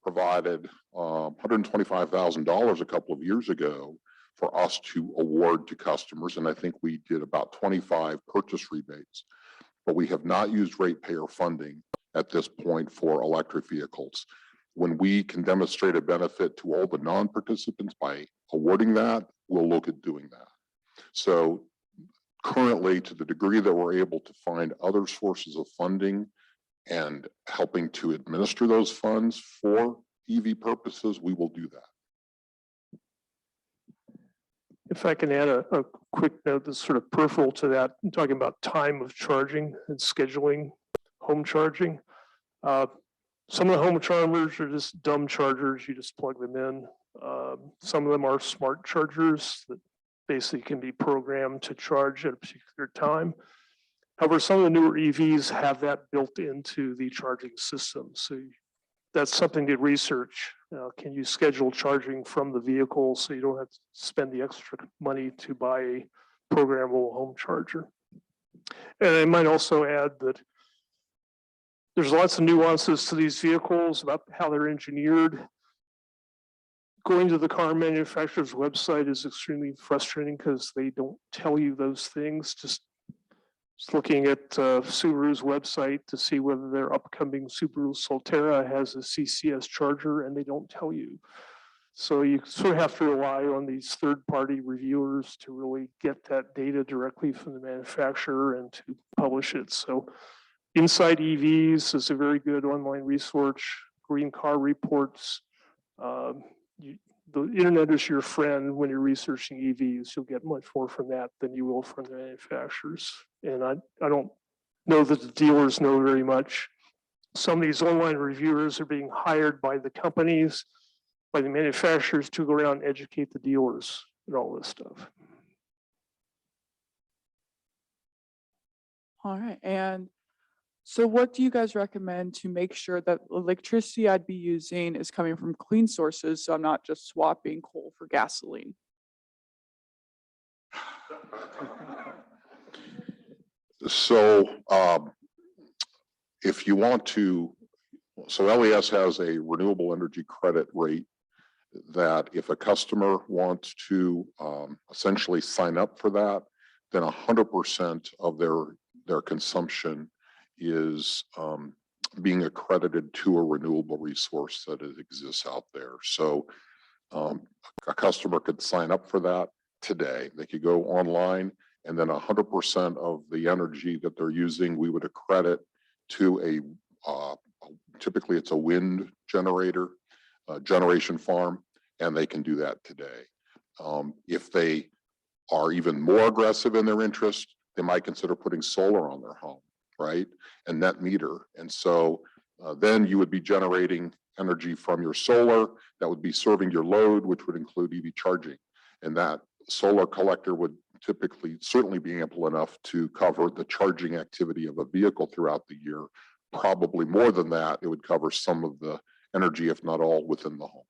provided $125,000 a couple of years ago for us to award to customers. And I think we did about 25 purchase rebates, but we have not used ratepayer funding at this point for electric vehicles. When we can demonstrate a benefit to all the non-participants by awarding that, we'll look at doing that. So currently, to the degree that we're able to find other sources of funding and helping to administer those funds for EV purposes, we will do that. If I can add a quick note that's sort of peripheral to that, I'm talking about time of charging and scheduling home charging. Some of the home chargers are just dumb chargers. You just plug them in. Some of them are smart chargers that basically can be programmed to charge at a particular time. However, some of the newer EVs have that built into the charging system. So that's something to research. Can you schedule charging from the vehicle so you don't have to spend the extra money to buy a programmable home charger? And I might also add that there's lots of nuances to these vehicles about how they're engineered. Going to the car manufacturer's website is extremely frustrating because they don't tell you those things. Just looking at Subaru's website to see whether their upcoming Subaru Solterra has a CCS charger, and they don't tell you. So you sort of have to rely on these third-party reviewers to really get that data directly from the manufacturer and to publish it. So Inside EVs is a very good online resource. Green Car Reports. The internet is your friend when you're researching EVs. You'll get much more from that than you will from the manufacturers. And I don't know that the dealers know very much. Some of these online reviewers are being hired by the companies, by the manufacturers to go around and educate the dealers and all this stuff. All right. And so what do you guys recommend to make sure that electricity I'd be using is coming from clean sources, so I'm not just swapping coal for gasoline? So if you want to, so LES has a renewable energy credit rate that if a customer wants to essentially sign up for that, then 100% of their consumption is being accredited to a renewable resource that exists out there. So a customer could sign up for that today. They could go online, and then 100% of the energy that they're using, we would accredit to typically it's a wind generator, generation farm, and they can do that today. If they are even more aggressive in their interest, they might consider putting solar on their home, right? And net meter. And so then you would be generating energy from your solar that would be serving your load, which would include EV charging. And that solar collector would certainly be ample enough to cover the charging activity of a vehicle throughout the year. Probably more than that, it would cover some of the energy, if not all, within the home.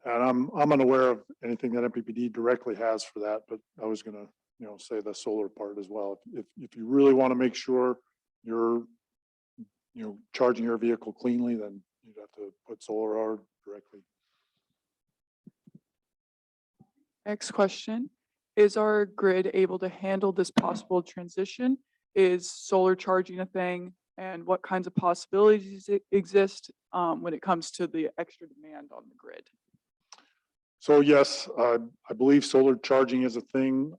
And I'm unaware of anything that MPPD directly has for that, but I was going to, say the solar part as well. If you really want to make sure you're, charging your vehicle cleanly, then you'd have to put solar on directly. Next question. Is our grid able to handle this possible transition? Is solar charging a thing? And what kinds of possibilities exist when it comes to the extra demand on the grid? So yes, I believe solar charging is a thing.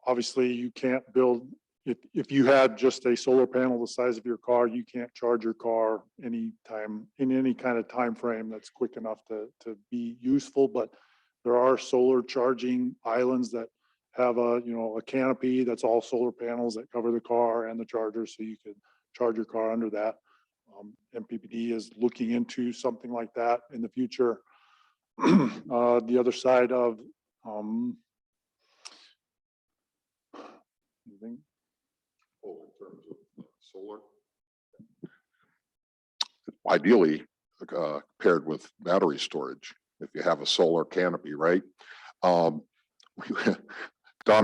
Obviously you can't build if you had just a solar panel the size of your car, you can't charge your car anytime in any kind of time frame that's quick enough to be useful. But there are solar charging islands that have a canopy that's all solar panels that cover the car and the charger, so you can charge your car under that. MPPD is looking into something like that in the future. The other side of anything? Oh, in terms of solar? Ideally, paired with battery storage, if you have a solar canopy, right? Don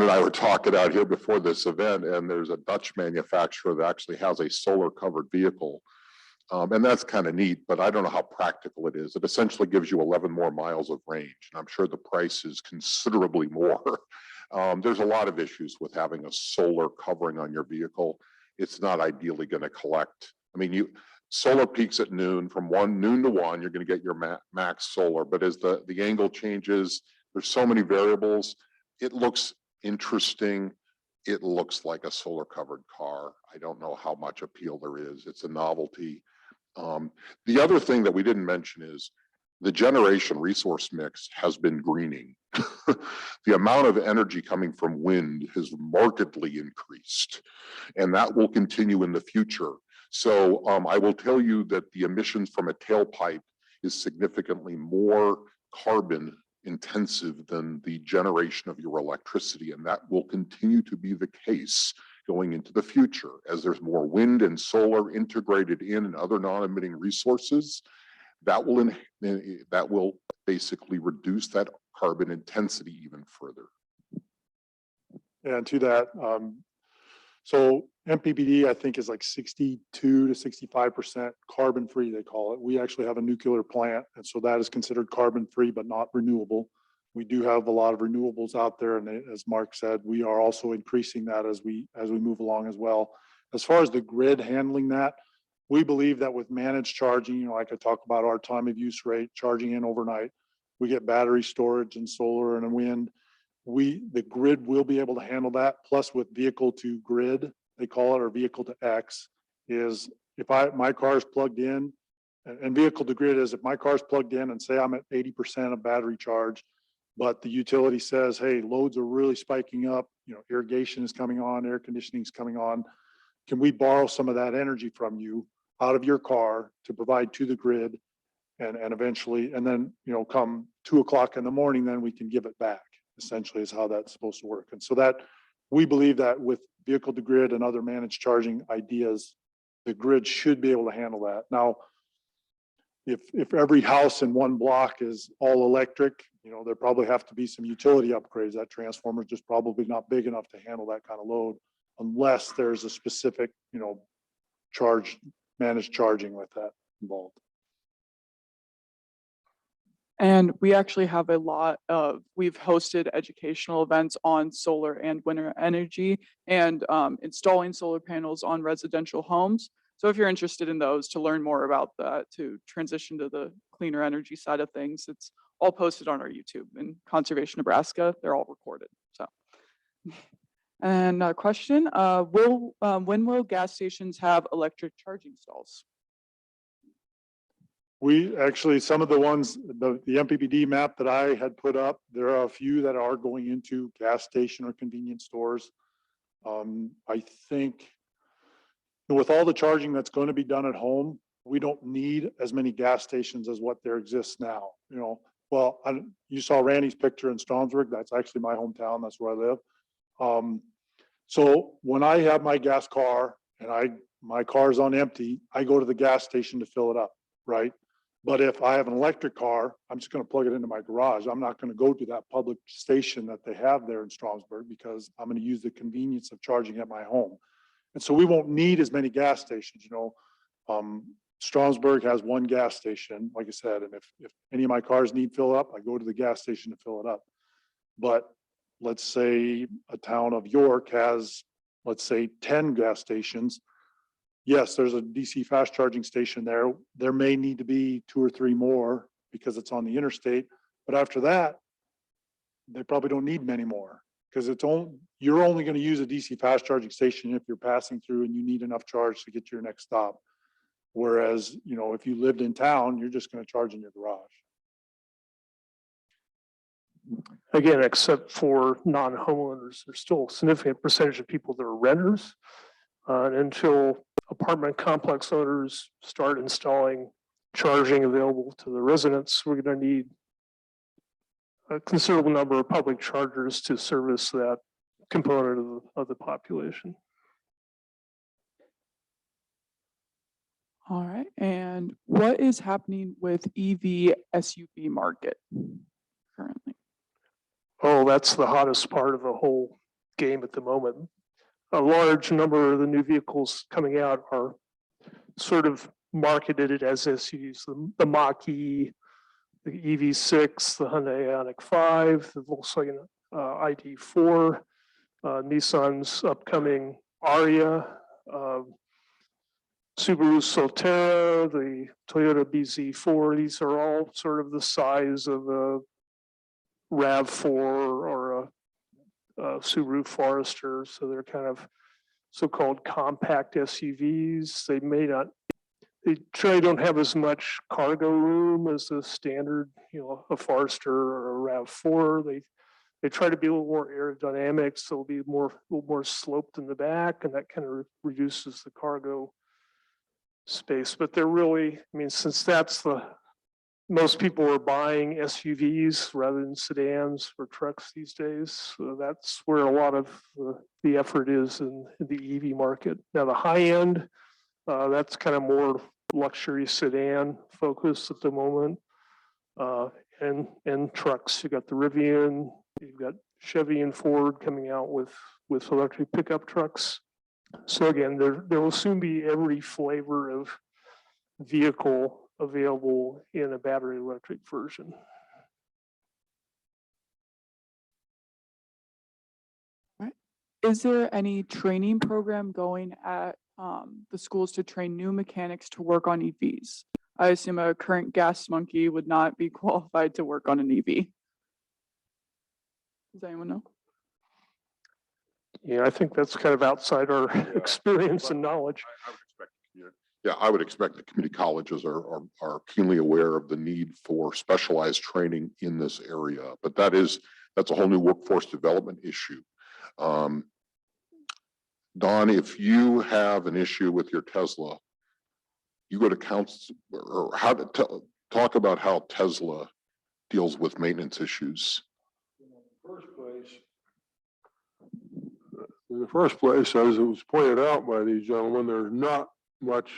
and I were talking out here before this event, and there's a Dutch manufacturer that actually has a solar covered vehicle. And that's kind of neat, but I don't know how practical it is. It essentially gives you 11 more miles of range, and I'm sure the price is considerably more. There's a lot of issues with having a solar covering on your vehicle. It's not ideally going to collect. I mean, solar peaks at noon, from noon to 1, you're going to get your max solar. But as the angle changes, there's so many variables. It looks interesting. It looks like a solar covered car. I don't know how much appeal there is. It's a novelty. The other thing that we didn't mention is the generation resource mix has been greening. The amount of energy coming from wind has markedly increased, and that will continue in the future. So I will tell you that the emissions from a tailpipe is significantly more carbon intensive than the generation of your electricity, and that will continue to be the case going into the future as there's more wind and solar integrated in and other non-emitting resources. That will basically reduce that carbon intensity even further. And to that, so MPPD, I think, is like 62 to 65% carbon free, they call it. We actually have a nuclear plant, and so that is considered carbon free, but not renewable. We do have a lot of renewables out there, and as Marc said, we are also increasing that as we move along as well. As far as the grid handling that, we believe that with managed charging, like I talk about our time of use rate, charging in overnight, we get battery storage and solar and wind. The grid will be able to handle that. Plus, with vehicle to grid, they call it, or vehicle to X, is if my car is plugged in, and vehicle to grid is if my car is plugged in and say I'm at 80% of battery charge, but the utility says, hey, loads are really spiking up, irrigation is coming on, air conditioning is coming on. Can we borrow some of that energy from you out of your car to provide to the grid, and eventually, and then, come 2 o'clock in the morning, then we can give it back, essentially is how that's supposed to work. And so that, we believe that with vehicle to grid and other managed charging ideas, the grid should be able to handle that. Now, if every house in one block is all electric, there probably have to be some utility upgrades. That transformer is just probably not big enough to handle that kind of load, unless there's a specific, managed charging with that involved. And we actually have we've hosted educational events on solar and wind energy and installing solar panels on residential homes. So if you're interested in those, to learn more about that, to transition to the cleaner energy side of things, it's all posted on our YouTube in Conservation Nebraska. They're all recorded. So, and a question, when will gas stations have electric charging stalls? We actually, some of the ones, the MPPD map that I had put up, there are a few that are going into gas station or convenience stores. I think with all the charging that's going to be done at home, we don't need as many gas stations as what there exists now. Well, you saw Randy's picture in Stromsburg. That's actually my hometown. That's where I live. So when I have my gas car and my car's on empty, I go to the gas station to fill it up, right? But if I have an electric car, I'm just going to plug it into my garage. I'm not going to go to that public station that they have there in Stromsburg, because I'm going to use the convenience of charging at my home. And so we won't need as many gas stations. Stromsburg has one gas station, like I said, and if any of my cars need fill up, I go to the gas station to fill it up. But let's say a town of York has, let's say, 10 gas stations. Yes, there's a DC fast charging station there. There may need to be 2 or 3 more because it's on the interstate. But after that, they probably don't need many more, because you're only going to use a DC fast charging station if you're passing through and you need enough charge to get to your next stop. Whereas, you know, if you lived in town, you're just going to charge in your garage. Again, except for non-homeowners, there's still a significant percentage of people that are renters. And until apartment complex owners start installing charging available to the residents, we're going to need a considerable number of public chargers to service that component of the population. All right. And what is happening with EV SUV market currently? Oh, that's the hottest part of the whole game at the moment. A large number of the new vehicles coming out are sort of marketed as SUVs. The Mach-E, the EV6, the Hyundai Ioniq 5, the Volkswagen ID4, Nissan's upcoming Ariya, Subaru Solterra, the Toyota BZ4. These are all sort of the size of a RAV4 or a Subaru Forester. So they're kind of so-called compact SUVs. They generally don't have as much cargo room as a standard, you know, a Forester or a RAV4. They try to be a little more aerodynamic, so it'll be a little more sloped in the back, and that kind of reduces the cargo space. But they're really, I mean, since most people are buying SUVs rather than sedans or trucks these days, so that's where a lot of the effort is in the EV market. Now the high end, that's kind of more luxury sedan focus at the moment, and trucks. You got the Rivian, you've got Chevy and Ford coming out with electric pickup trucks. So again, there will soon be every flavor of vehicle available in a battery electric version. Right. Is there any training program going at the schools to train new mechanics to work on EVs? I assume a current gas monkey would not be qualified to work on an EV. Does anyone know? Yeah, I think that's kind of outside our experience and knowledge. I would expect the community colleges are keenly aware of the need for specialized training in this area, but that's a whole new workforce development issue. Don, if you have an issue with your Tesla, you go to council, or how to talk about how Tesla deals with maintenance issues. In the first place, as it was pointed out by these gentlemen, there's not much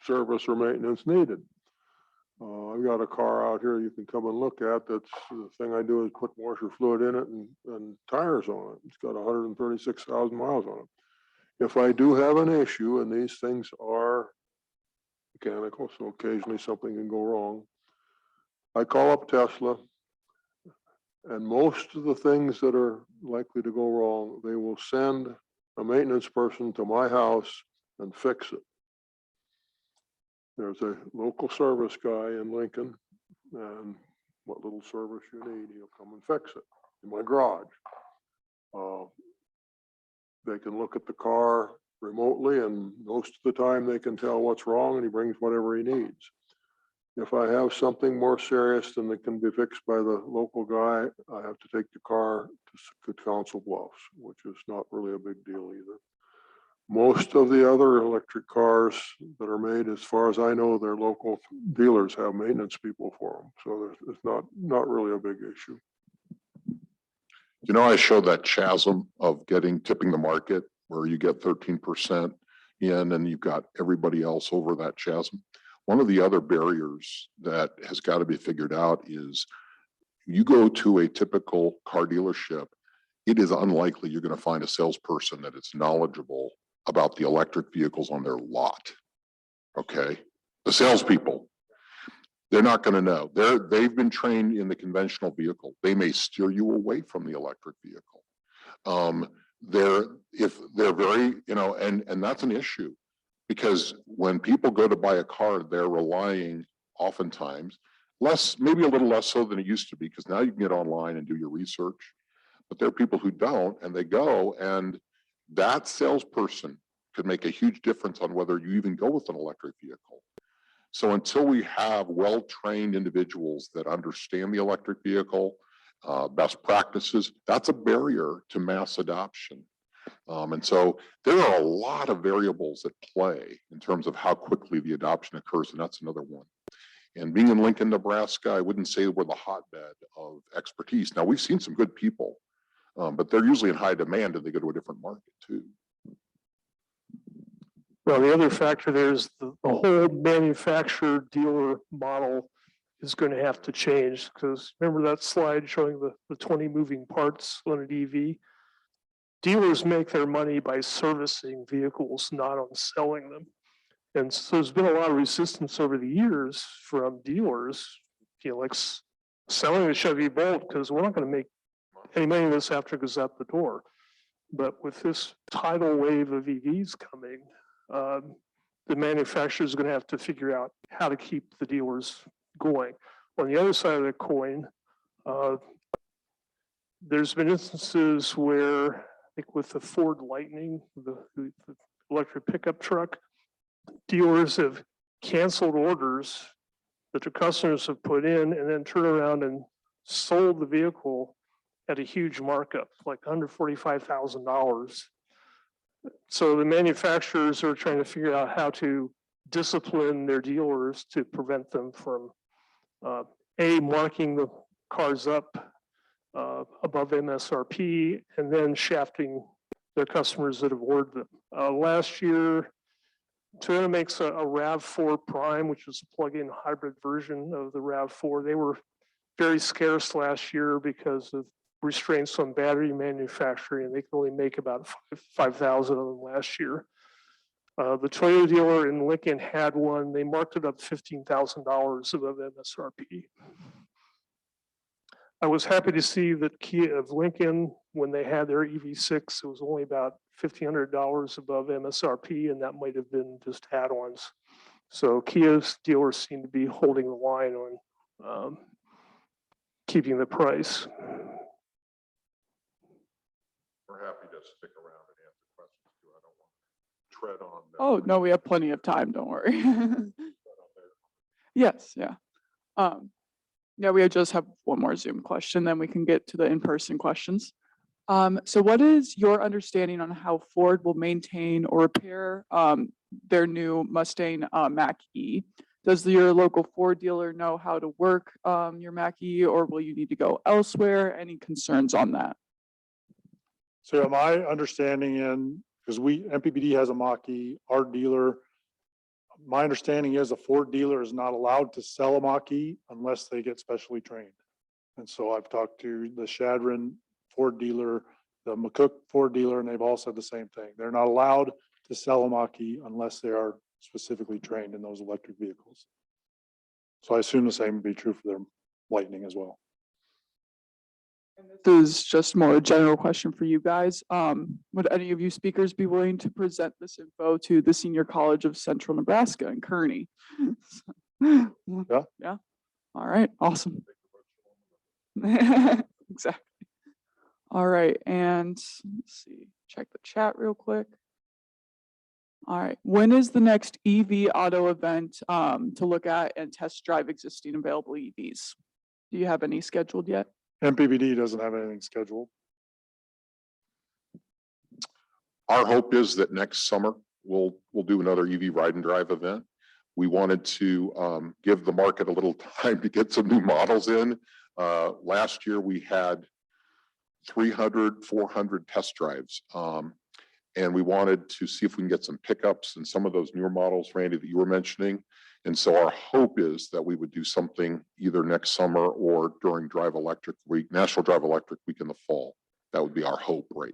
service or maintenance needed. I've got a car out here you can come and look at. That's the thing I do is put washer fluid in it and tires on it. It's got 136,000 miles on it. If I do have an issue, and these things are mechanical, so occasionally something can go wrong, I call up Tesla, and most of the things that are likely to go wrong, they will send a maintenance person to my house and fix it. There's a local service guy in Lincoln, and what little service you need, he'll come and fix it in my garage. They can look at the car remotely, and most of the time they can tell what's wrong, and he brings whatever he needs. If I have something more serious than that can be fixed by the local guy, I have to take the car to Council Bluffs, which is not really a big deal either. Most of the other electric cars that are made, as far as I know, their local dealers have maintenance people for them. So it's not really a big issue. You know, I showed that chasm of tipping the market where you get 13% in and you've got everybody else over that chasm. One of the other barriers that has got to be figured out is you go to a typical car dealership, it is unlikely you're going to find a salesperson that is knowledgeable about the electric vehicles on their lot. Okay. The salespeople, they're not going to know. They've been trained in the conventional vehicle. They may steer you away from the electric vehicle. If they're very, you know, and that's an issue, because when people go to buy a car, they're relying oftentimes maybe a little less so than it used to be, because now you can get online and do your research. but there are people who don't, and they go, and that salesperson could make a huge difference on whether you even go with an electric vehicle. So until we have well-trained individuals that understand the electric vehicle, best practices, that's a barrier to mass adoption. And so there are a lot of variables at play in terms of how quickly the adoption occurs, and that's another one. And being in Lincoln, Nebraska, I wouldn't say we're the hotbed of expertise. Now, we've seen some good people, but they're usually in high demand and they go to a different market too. Well, the other factor there is the whole manufacturer dealer model is going to have to change, because remember that slide showing the 20 moving parts on an EV? Dealers make their money by servicing vehicles, not on selling them. And so there's been a lot of resistance over the years from dealers, like selling the Chevy Bolt, because we're not going to make any money on this after it goes out the door. But with this tidal wave of EVs coming, the manufacturer is going to have to figure out how to keep the dealers going. On the other side of the coin, there's been instances where, I think with the Ford Lightning, the electric pickup truck, dealers have canceled orders that the customers have put in and then turned around and sold the vehicle at a huge markup, like $145,000. So the manufacturers are trying to figure out how to discipline their dealers to prevent them from marking the cars up above MSRP and then shafting their customers that have ordered them. Last year, Toyota makes a RAV4 Prime, which is a plug-in hybrid version of the RAV4. They were very scarce last year because of restraints on battery manufacturing, and they can only make about 5,000 of them last year. The Toyota dealer in Lincoln had one. They marked it up $15,000 above MSRP. I was happy to see that Kia of Lincoln, when they had their EV6, it was only about $1,500 above MSRP, and that might have been just add-ons. So Kia's dealers seem to be holding the line on keeping the price. We're happy to stick around and answer questions too. I don't want to tread on. Oh, no, we have plenty of time. Don't worry. Yes, yeah. Yeah, we just have one more Zoom question, then we can get to the in-person questions. So what is your understanding on how Ford will maintain or repair their new Mustang Mach-E? Does your local Ford dealer know how to work your Mach-E, or will you need to go elsewhere? Any concerns on that? So my understanding because MPBD has a Mach-E, our dealer, my understanding is a Ford dealer is not allowed to sell a Mach-E unless they get specially trained. And so I've talked to the Shadron Ford dealer, the McCook Ford dealer, and they've all said the same thing. They're not allowed to sell a Mach-E unless they are specifically trained in those electric vehicles. So I assume the same would be true for their Lightning as well. This is just more a general question for you guys. Would any of you speakers be willing to present this info to the Senior College of Central Nebraska in Kearney? Yeah. Yeah. All right. Awesome. Exactly. All right. And let's see, check the chat real quick. All right. When is the next EV auto event to look at and test drive existing available EVs? Do you have any scheduled yet? MPBD doesn't have anything scheduled. Our hope is that next summer we'll do another EV ride and drive event. We wanted to give the market a little time to get some new models in. Last year we had 300, 400 test drives. And we wanted to see if we can get some pickups in some of those newer models, Randy, that you were mentioning. And so our hope is that we would do something either next summer or during Drive Electric Week, National Drive Electric Week in the fall. That would be our hope right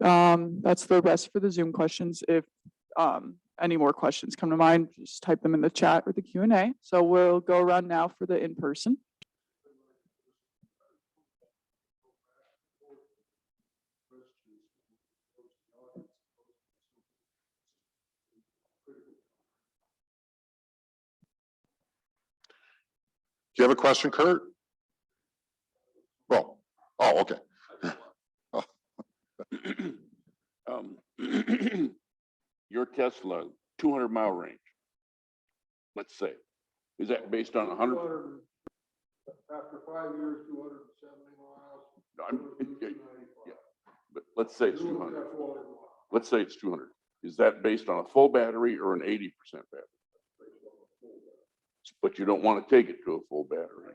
now. That's the rest for the Zoom questions. If any more questions come to mind, just type them in the chat or the Q&A. So we'll go around now for the in-person. Do you have a question, Kurt? Oh, okay. Your Tesla, 200-mile range, let's say, is that based on 100? After 5 years, 270 miles. Yeah, but let's say it's 200. Let's say it's 200. Is that based on a full battery or an 80% battery? But you don't want to take it to a full battery.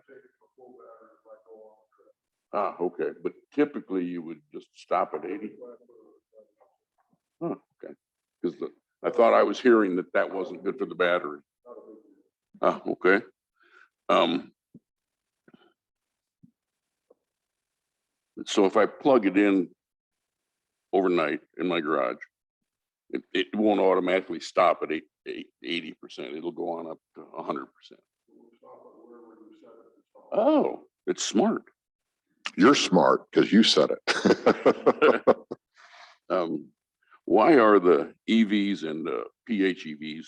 Ah, okay, but typically you would just stop at 80. Oh, okay, because I thought I was hearing that that wasn't good for the battery. Ah, okay. So if I plug it in overnight in my garage, it won't automatically stop at 80%. It'll go on up to 100%. Oh, it's smart. You're smart because you said it. Why are the EVs and PHEVs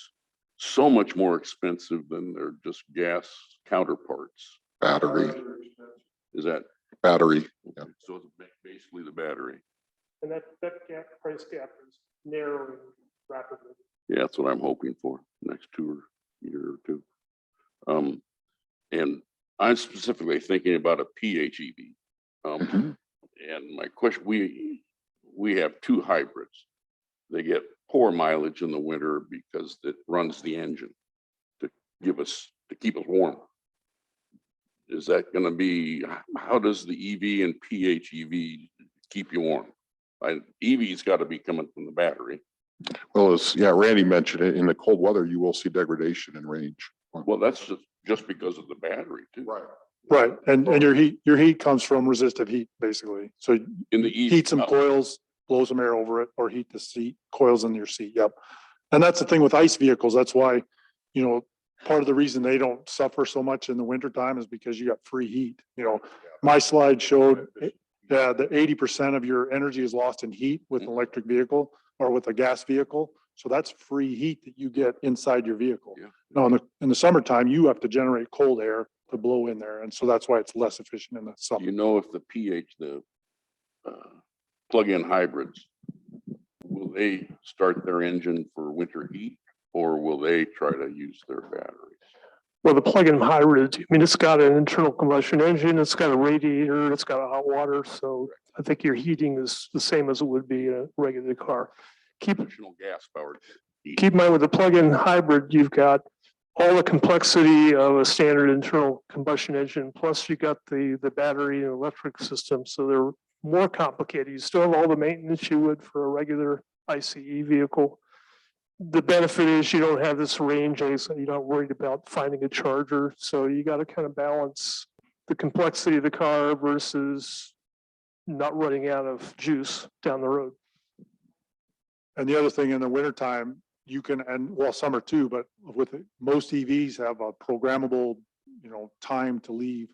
so much more expensive than their just gas counterparts? Battery, Is that battery. Yeah. so? It's basically the battery. And that price gap is narrowing rapidly. Yeah, that's what I'm hoping for next year or two. And I'm specifically thinking about a PHEV. And my question, we have two hybrids. They get poor mileage in the winter because it runs the engine to keep us warm. Is that going to be, how does the EV and PHEV keep you warm? EV's got to be coming from the battery. Well, Randy mentioned it, in the cold weather, you will see degradation in range. Well, that's just because of the battery too. Right. Right, and your heat comes from resistive heat, basically. So In the EV. heat some coils, blow some air over it, or heat the seat, coils in your seat, yep. And that's the thing with ICE vehicles, that's why, part of the reason they don't suffer so much in the wintertime is because you got free heat, My slide showed, the 80% of your energy is lost in heat with an electric vehicle or with a gas vehicle. So that's free heat that you get inside your vehicle. Yeah. Now, in the summertime, you have to generate cold air to blow in there. And so that's why it's less efficient in the summer. You know, if the plug-in hybrids, will they start their engine for winter heat or will they try to use their batteries? Well, the plug-in hybrid, I mean, it's got an internal combustion engine, it's got a radiator, it's got a hot water. So I think your heating is the same as it would be a regular car. Traditional gas powered. Keep in mind with the plug-in hybrid, you've got all the complexity of a standard internal combustion engine, plus you got the battery and electric system. So they're more complicated. You still have all the maintenance you would for a regular ICE vehicle. The benefit is you don't have this range, so you're not worried about finding a charger. So you got to kind of balance the complexity of the car versus not running out of juice down the road. And the other thing in the wintertime, you can, and well, summer too, but most EVs have a programmable, time to leave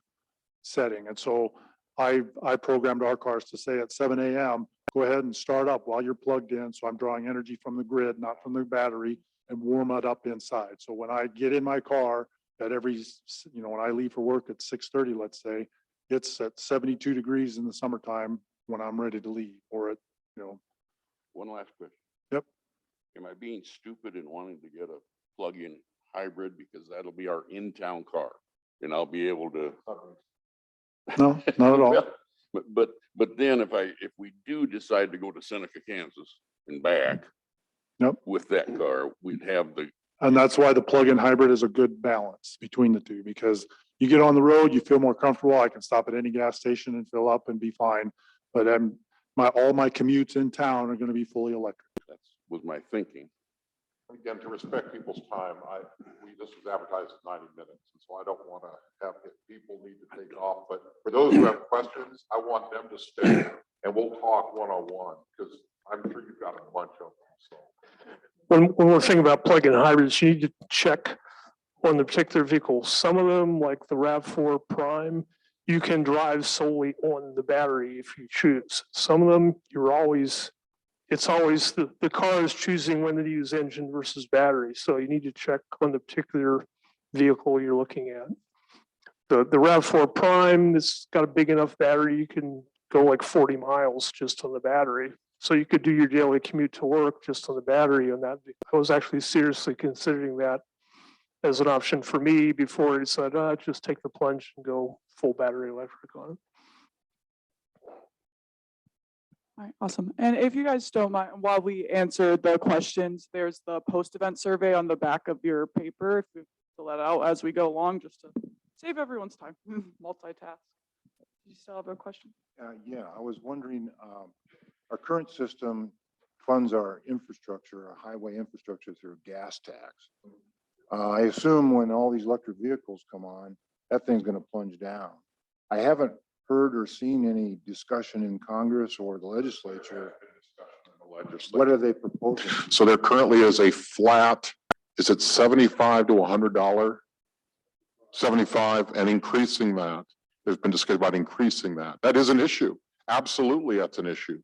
setting. And so I programmed our cars to say at 7 a.m., go ahead and start up while you're plugged in. So I'm drawing energy from the grid, not from the battery, and warm it up inside. So when I get in my car at when I leave for work at 6:30, let's say, it's at 72 degrees in the summertime when I'm ready to leave, or One last question. Yep. Am I being stupid in wanting to get a plug-in hybrid because that'll be our in-town car and I'll be able to? No, not at all. Well, but then if we do decide to go to Seneca, Kansas and back. Yep. With that car, we'd have And that's why the plug-in hybrid is a good balance between the two, because you get on the road, you feel more comfortable. I can stop at any gas station and fill up and be fine. But all my commutes in town are going to be fully electric. that was my thinking. Again, to respect people's time, this was advertised as 90 minutes, and so I don't want to have people need to take off. But for those who have questions, I want them to stay and we'll talk one-on-one because I'm sure you've got a bunch of them. So When we're thinking about plug-in hybrids, you need to check on the particular vehicle. Some of them, like the RAV4 Prime, you can drive solely on the battery if you choose. Some of them, it's always the car is choosing when to use engine versus battery. So you need to check on the particular vehicle you're looking at. the RAV4 Prime, it's got a big enough battery, you can go like 40 miles just on the battery. So you could do your daily commute to work just on the battery, and that I was actually seriously considering that as an option for me before I decided, just take the plunge and go full battery electric on it. All right, awesome. And if you guys don't mind, while we answer the questions, there's the post-event survey on the back of your paper. If you fill that out as we go along, just to save everyone's time, multitask. You still have a question? Yeah, I was wondering, our current system funds our infrastructure, our highway infrastructure through gas tax. I assume when all these electric vehicles come on, that thing's going to plunge down. I haven't heard or seen any discussion in Congress or the legislature. What are they proposing? So there currently is a flat, is it $75 to $100? 75 and increasing that. There's been discussion about increasing that. That is an issue. Absolutely, that's an issue.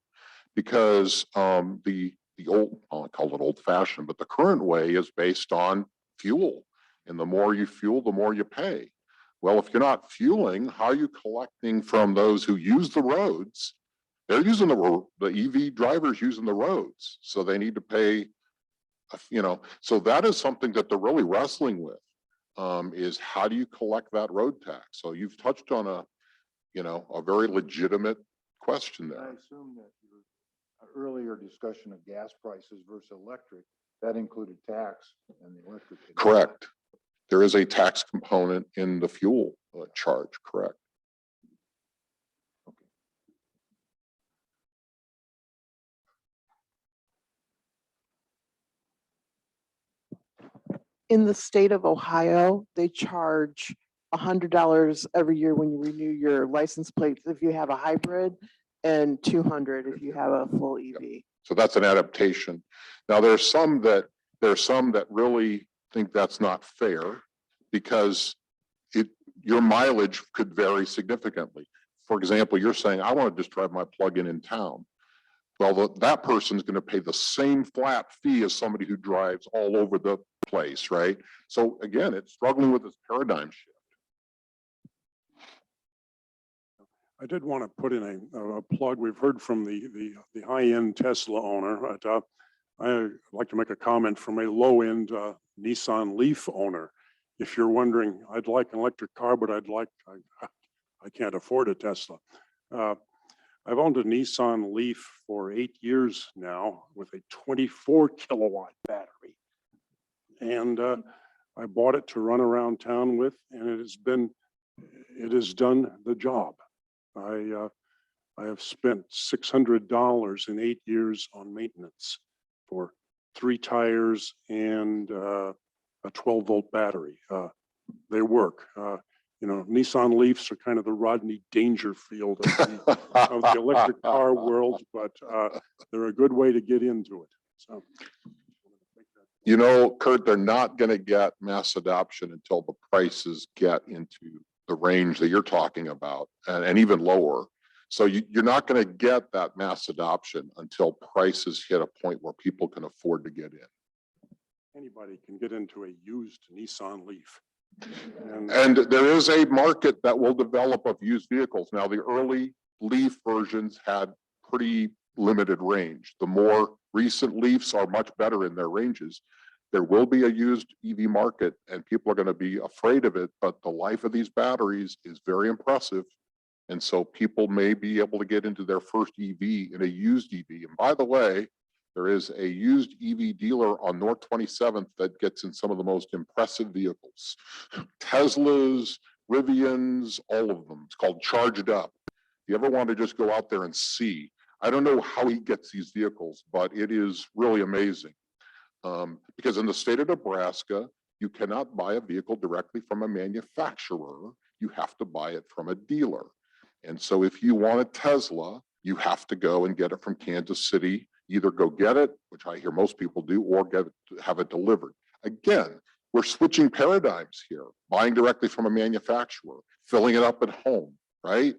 Because the old, I'll call it old fashioned, but the current way is based on fuel. And the more you fuel, the more you pay. Well, if you're not fueling, how are you collecting from those who use the roads? They're using the EV drivers using the roads. So they need to pay, so that is something that they're really wrestling with, is how do you collect that road tax? So you've touched on a very legitimate question I there. assume that your earlier discussion of gas prices versus electric, that included tax and the electric. Correct. There is a tax component in the fuel charge, correct? In the state of Ohio, they charge $100 every year when you renew your license plates if you have a hybrid, and $200 if you have a full EV. So that's an adaptation. Now there are some that really think that's not fair because your mileage could vary significantly. For example, you're saying, I want to just drive my plug-in in town. Well, that person's going to pay the same flat fee as somebody who drives all over the place, right? So again, it's struggling with this paradigm shift. I did want to put in a plug. We've heard from the high-end Tesla owner. But, I'd like to make a comment from a low-end Nissan Leaf owner. If you're wondering, I'd like an electric car, but I can't afford a Tesla. I've owned a Nissan Leaf for 8 years now with a 24 kilowatt battery. And I bought it to run around town with, and it has done the job. I have spent $600 in 8 years on maintenance for 3 tires and a 12-volt battery. They work. Nissan Leafs are kind of the Rodney Dangerfield of the electric car world, but they're a good way to get into it. So, Kurt, they're not going to get mass adoption until the prices get into the range that you're talking about, and even lower. So you're not going to get that mass adoption until prices hit a point where people can afford to get in. Anybody can get into a used Nissan Leaf. And there is a market that will develop of used vehicles. Now, the early Leaf versions had pretty limited range. The more recent Leafs are much better in their ranges. There will be a used EV market and people are going to be afraid of it, but the life of these batteries is very impressive. And so people may be able to get into their first EV in a used EV. And by the way, there is a used EV dealer on North 27th that gets in some of the most impressive vehicles. Teslas, Rivians, all of them. It's called Charged Up. If you ever want to just go out there and see, I don't know how he gets these vehicles, but it is really amazing. Because in the state of Nebraska, you cannot buy a vehicle directly from a manufacturer. You have to buy it from a dealer. And so if you want a Tesla, you have to go and get it from Kansas City, either go get it, which I hear most people do, or have it delivered. Again, we're switching paradigms here, buying directly from a manufacturer, filling it up at home, right?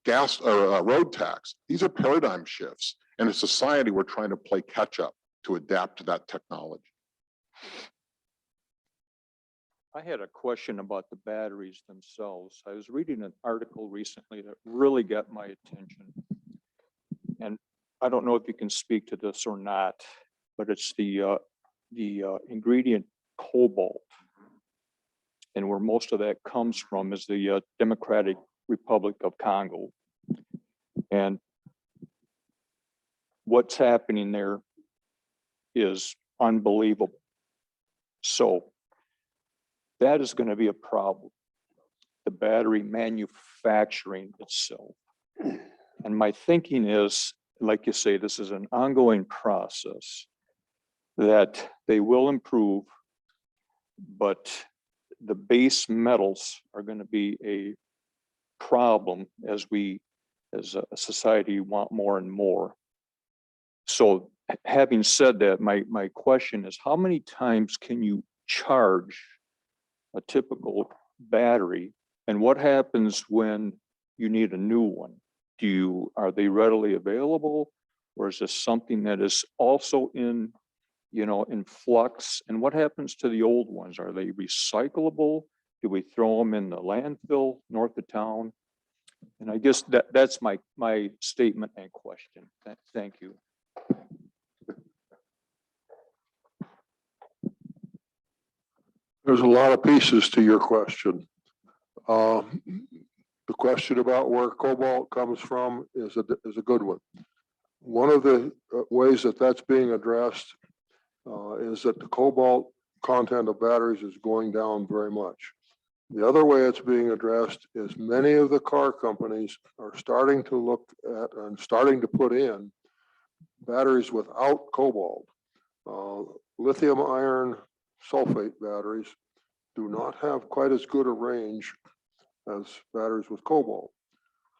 Gas or road tax. These are paradigm shifts. And as a society, we're trying to play catch up to adapt to that technology. I had a question about the batteries themselves. I was reading an article recently that really got my attention. And I don't know if you can speak to this or not, but it's the ingredient cobalt. And where most of that comes from is the Democratic Republic of Congo. And what's happening there is unbelievable. So that is going to be a problem, the battery manufacturing itself. And my thinking is, like you say, this is an ongoing process that they will improve, but the base metals are going to be a problem as we, as a society, want more and more. So having said that, my question is, how many times can you charge a typical battery? And what happens when you need a new one? Are they readily available? Or is this something that is also in flux? And what happens to the old ones? Are they recyclable? Do we throw them in the landfill north of town? And I guess that's my statement and question. Thank you. There's a lot of pieces to your question. The question about where cobalt comes from is a good one. One of the ways that that's being addressed is that the cobalt content of batteries is going down very much. The other way it's being addressed is many of the car companies are starting to look at and starting to put in batteries without cobalt. Lithium iron sulfate batteries do not have quite as good a range as batteries with cobalt.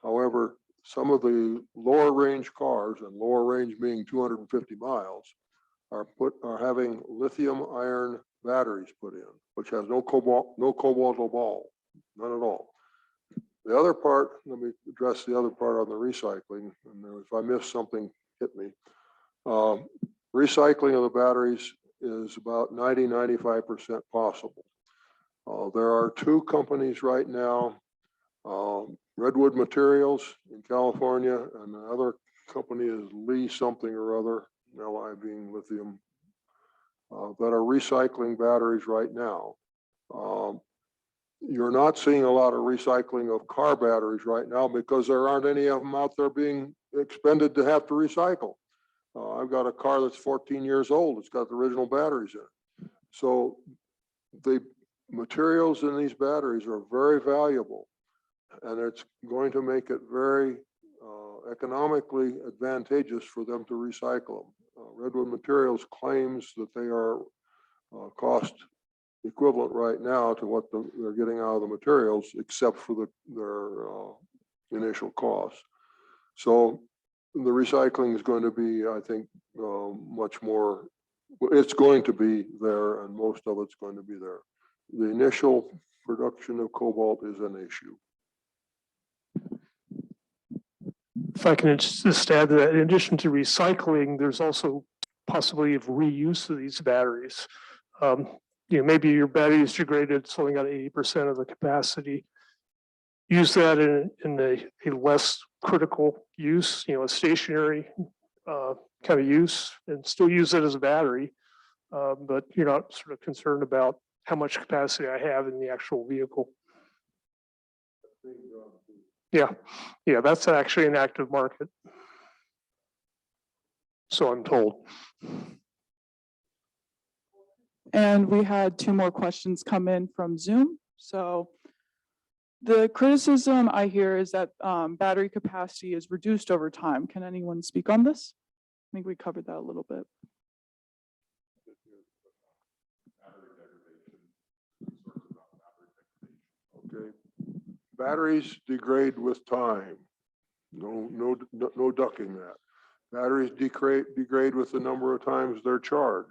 However, some of the lower range cars, and lower range being 250 miles, are having lithium iron batteries put in, which has no cobalt at all, none at all. The other part, let me address the other part on the recycling, and if I miss something, hit me. Recycling of the batteries is about 90–95% possible. There are two companies right now, Redwood Materials in California, and the other company is Lee something or other, Li being lithium, that are recycling batteries right now. You're not seeing a lot of recycling of car batteries right now because there aren't any of them out there being expended to have to recycle. I've got a car that's 14 years old. It's got the original batteries in it. So the materials in these batteries are very valuable, and it's going to make it very economically advantageous for them to recycle them. Redwood Materials claims that they are cost equivalent right now to what they're getting out of the materials, except for their initial costs. So the recycling is going to be, I think, much more, it's going to be there, and most of it's going to be there. The initial production of cobalt is an issue. If I can just add to that, in addition to recycling, there's also possibility of reuse of these batteries. Maybe your battery is degraded, it's only got 80% of the capacity. Use that in a less critical use, a stationary kind of use, and still use it as a battery. But you're not sort of concerned about how much capacity I have in the actual vehicle. Yeah, that's actually an active market. So I'm told. And we had 2 more questions come in from Zoom. So the criticism I hear is that battery capacity is reduced over time. Can anyone speak on this? I think we covered that a little bit. Okay, batteries degrade with time. No ducking that. Batteries degrade with the number of times they're charged.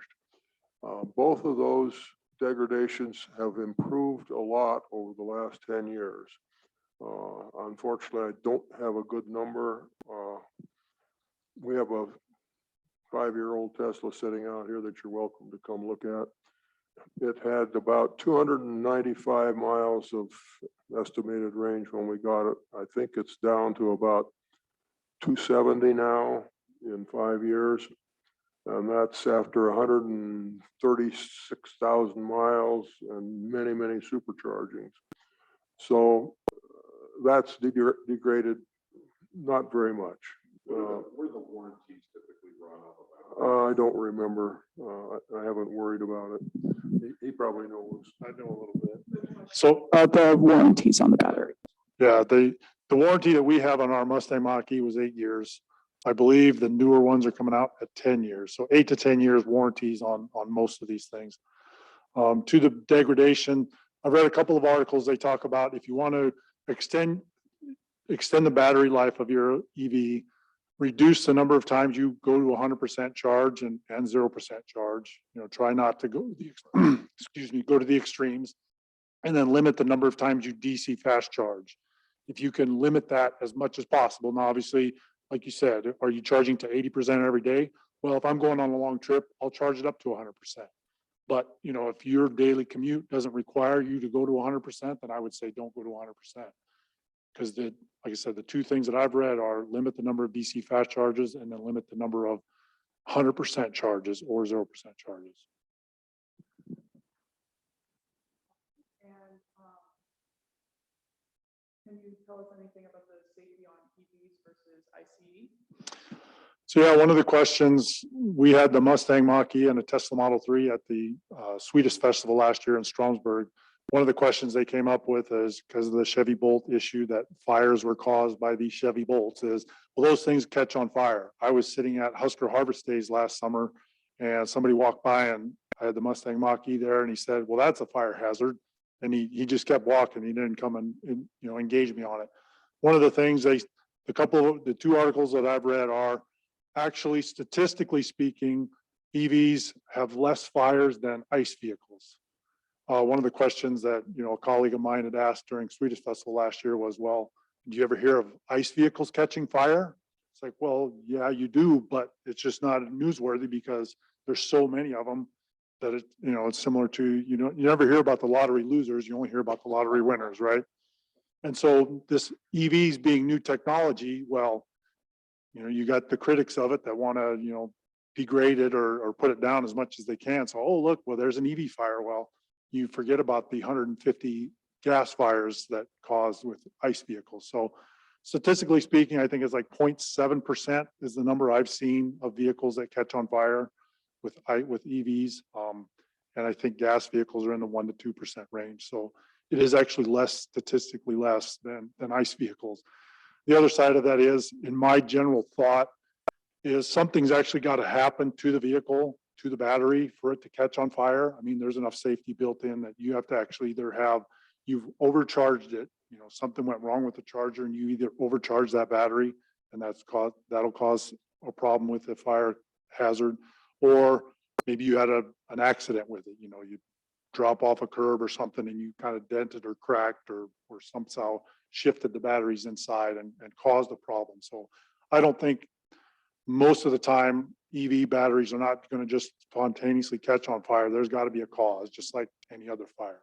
Both of those degradations have improved a lot over the last 10 years. Unfortunately, I don't have a good number. We have a 5-year-old Tesla sitting out here that you're welcome to come look at. it had about 295 miles of estimated range when we got it. I think it's down to about 270 now in 5 years. And that's after 136,000 miles and many, many superchargings. So that's degraded not very much. Where the warranties typically run up about? I don't remember. I haven't worried about it. He probably knows. I know a little bit. So the warranties on the battery. Yeah, the warranty that we have on our Mustang Mach-E was 8 years. I believe the newer ones are coming out at 10 years. So 8 to 10 years warranties on most of these things. To the degradation, I've read a couple of articles. They talk about if you want to extend the battery life of your EV, reduce the number of times you go to 100% charge and 0% charge. You know, try not to go to the go to the extremes, and then limit the number of times you DC fast charge. If you can limit that as much as possible. Now, obviously, like you said, are you charging to 80% every day? Well, if I'm going on a long trip, I'll charge it up to 100%. But, you know, if your daily commute doesn't require you to go to 100%, then I would say don't go to 100%. Because like I said, the two things that I've read are limit the number of DC fast charges and then limit the number of 100% charges or 0% charges. And can you tell us anything about the safety on EVs versus ICE? So yeah, one of the questions, we had the Mustang Mach-E and a Tesla Model 3 at the Swedish Festival last year in Stromsburg. One of the questions they came up with is because of the Chevy Bolt issue that fires were caused by these Chevy Bolts is, well, those things catch on fire. I was sitting at Husker Harvest Days last summer and somebody walked by and I had the Mustang Mach-E there and he said, well, that's a fire hazard. And he just kept walking. He didn't come and engage me on it. One of the things the two articles that I've read are actually statistically speaking, EVs have less fires than ICE vehicles. One of the questions that, a colleague of mine had asked during Swedish Festival last year was, well, do you ever hear of ICE vehicles catching fire? It's like, well, yeah, you do, but it's just not newsworthy because there's so many of them that it's similar to, you never hear about the lottery losers. You only hear about the lottery winners, right? And so this EVs being new technology, well, you got the critics of it that want to, degrade it or put it down as much as they can. So, oh, look, well, there's an EV fire. Well, you forget about the 150 gas fires that caused with ICE vehicles. So statistically speaking, I think it's like 0.7% is the number I've seen of vehicles that catch on fire with EVs. And I think gas vehicles are in the 1 to 2% range. So it is actually statistically less than ICE vehicles. The other side of that is, in my general thought, is something's actually got to happen to the vehicle, to the battery for it to catch on fire. I mean, there's enough safety built in that you have to actually either you've overcharged it, something went wrong with the charger and you either overcharge that battery and that'll cause a problem with the fire hazard, or maybe you had an accident with it, you drop off a curb or something and you kind of dented or cracked or somehow shifted the batteries inside and caused a problem. So I don't think most of the time EV batteries are not going to just spontaneously catch on fire. There's got to be a cause, just like any other fire.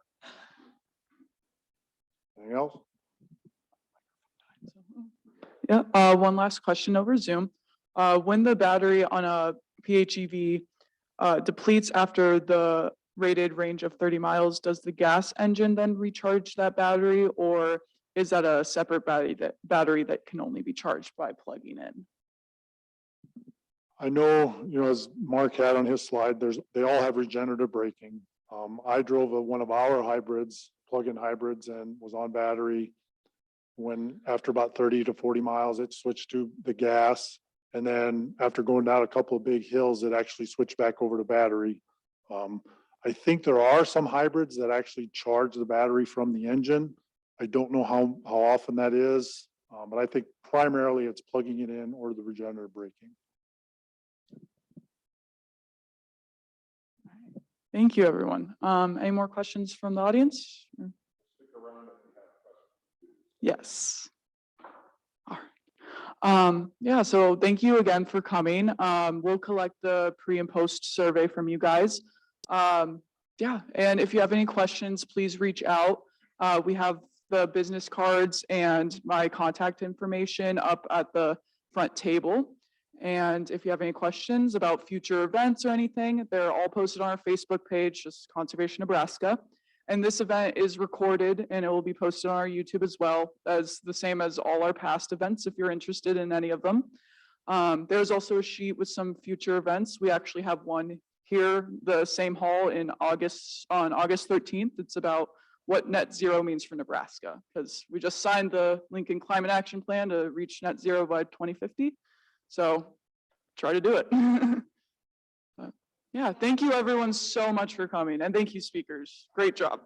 Anything else? Yeah, one last question over Zoom. When the battery on a PHEV depletes after the rated range of 30 miles, does the gas engine then recharge that battery, or is that a separate battery that can only be charged by plugging in? I know, as Marc had on his slide, they all have regenerative braking. I drove one of our hybrids, plug-in hybrids, and was on battery. When after about 30 to 40 miles, it switched to the gas. And then after going down a couple of big hills, it actually switched back over to battery. I think there are some hybrids that actually charge the battery from the engine. I don't know how often that is, but I think primarily it's plugging it in or the regenerative braking. Thank you, everyone. Any more questions from the audience? Yes. All right. Yeah, so thank you again for coming. We'll collect the pre and post survey from you guys. Yeah, and if you have any questions, please reach out. We have the business cards and my contact information up at the front table. And if you have any questions about future events or anything, they're all posted on our Facebook page, just Conservation Nebraska. And this event is recorded and it will be posted on our YouTube as well, as the same as all our past events, if you're interested in any of them. There's also a sheet with some future events. We actually have one here, the same hall on August 13th. It's about what net zero means for Nebraska, because we just signed the Lincoln Climate Action Plan to reach net zero by 2050. So try to do it. Yeah, thank you everyone so much for coming, and thank you speakers. Great job.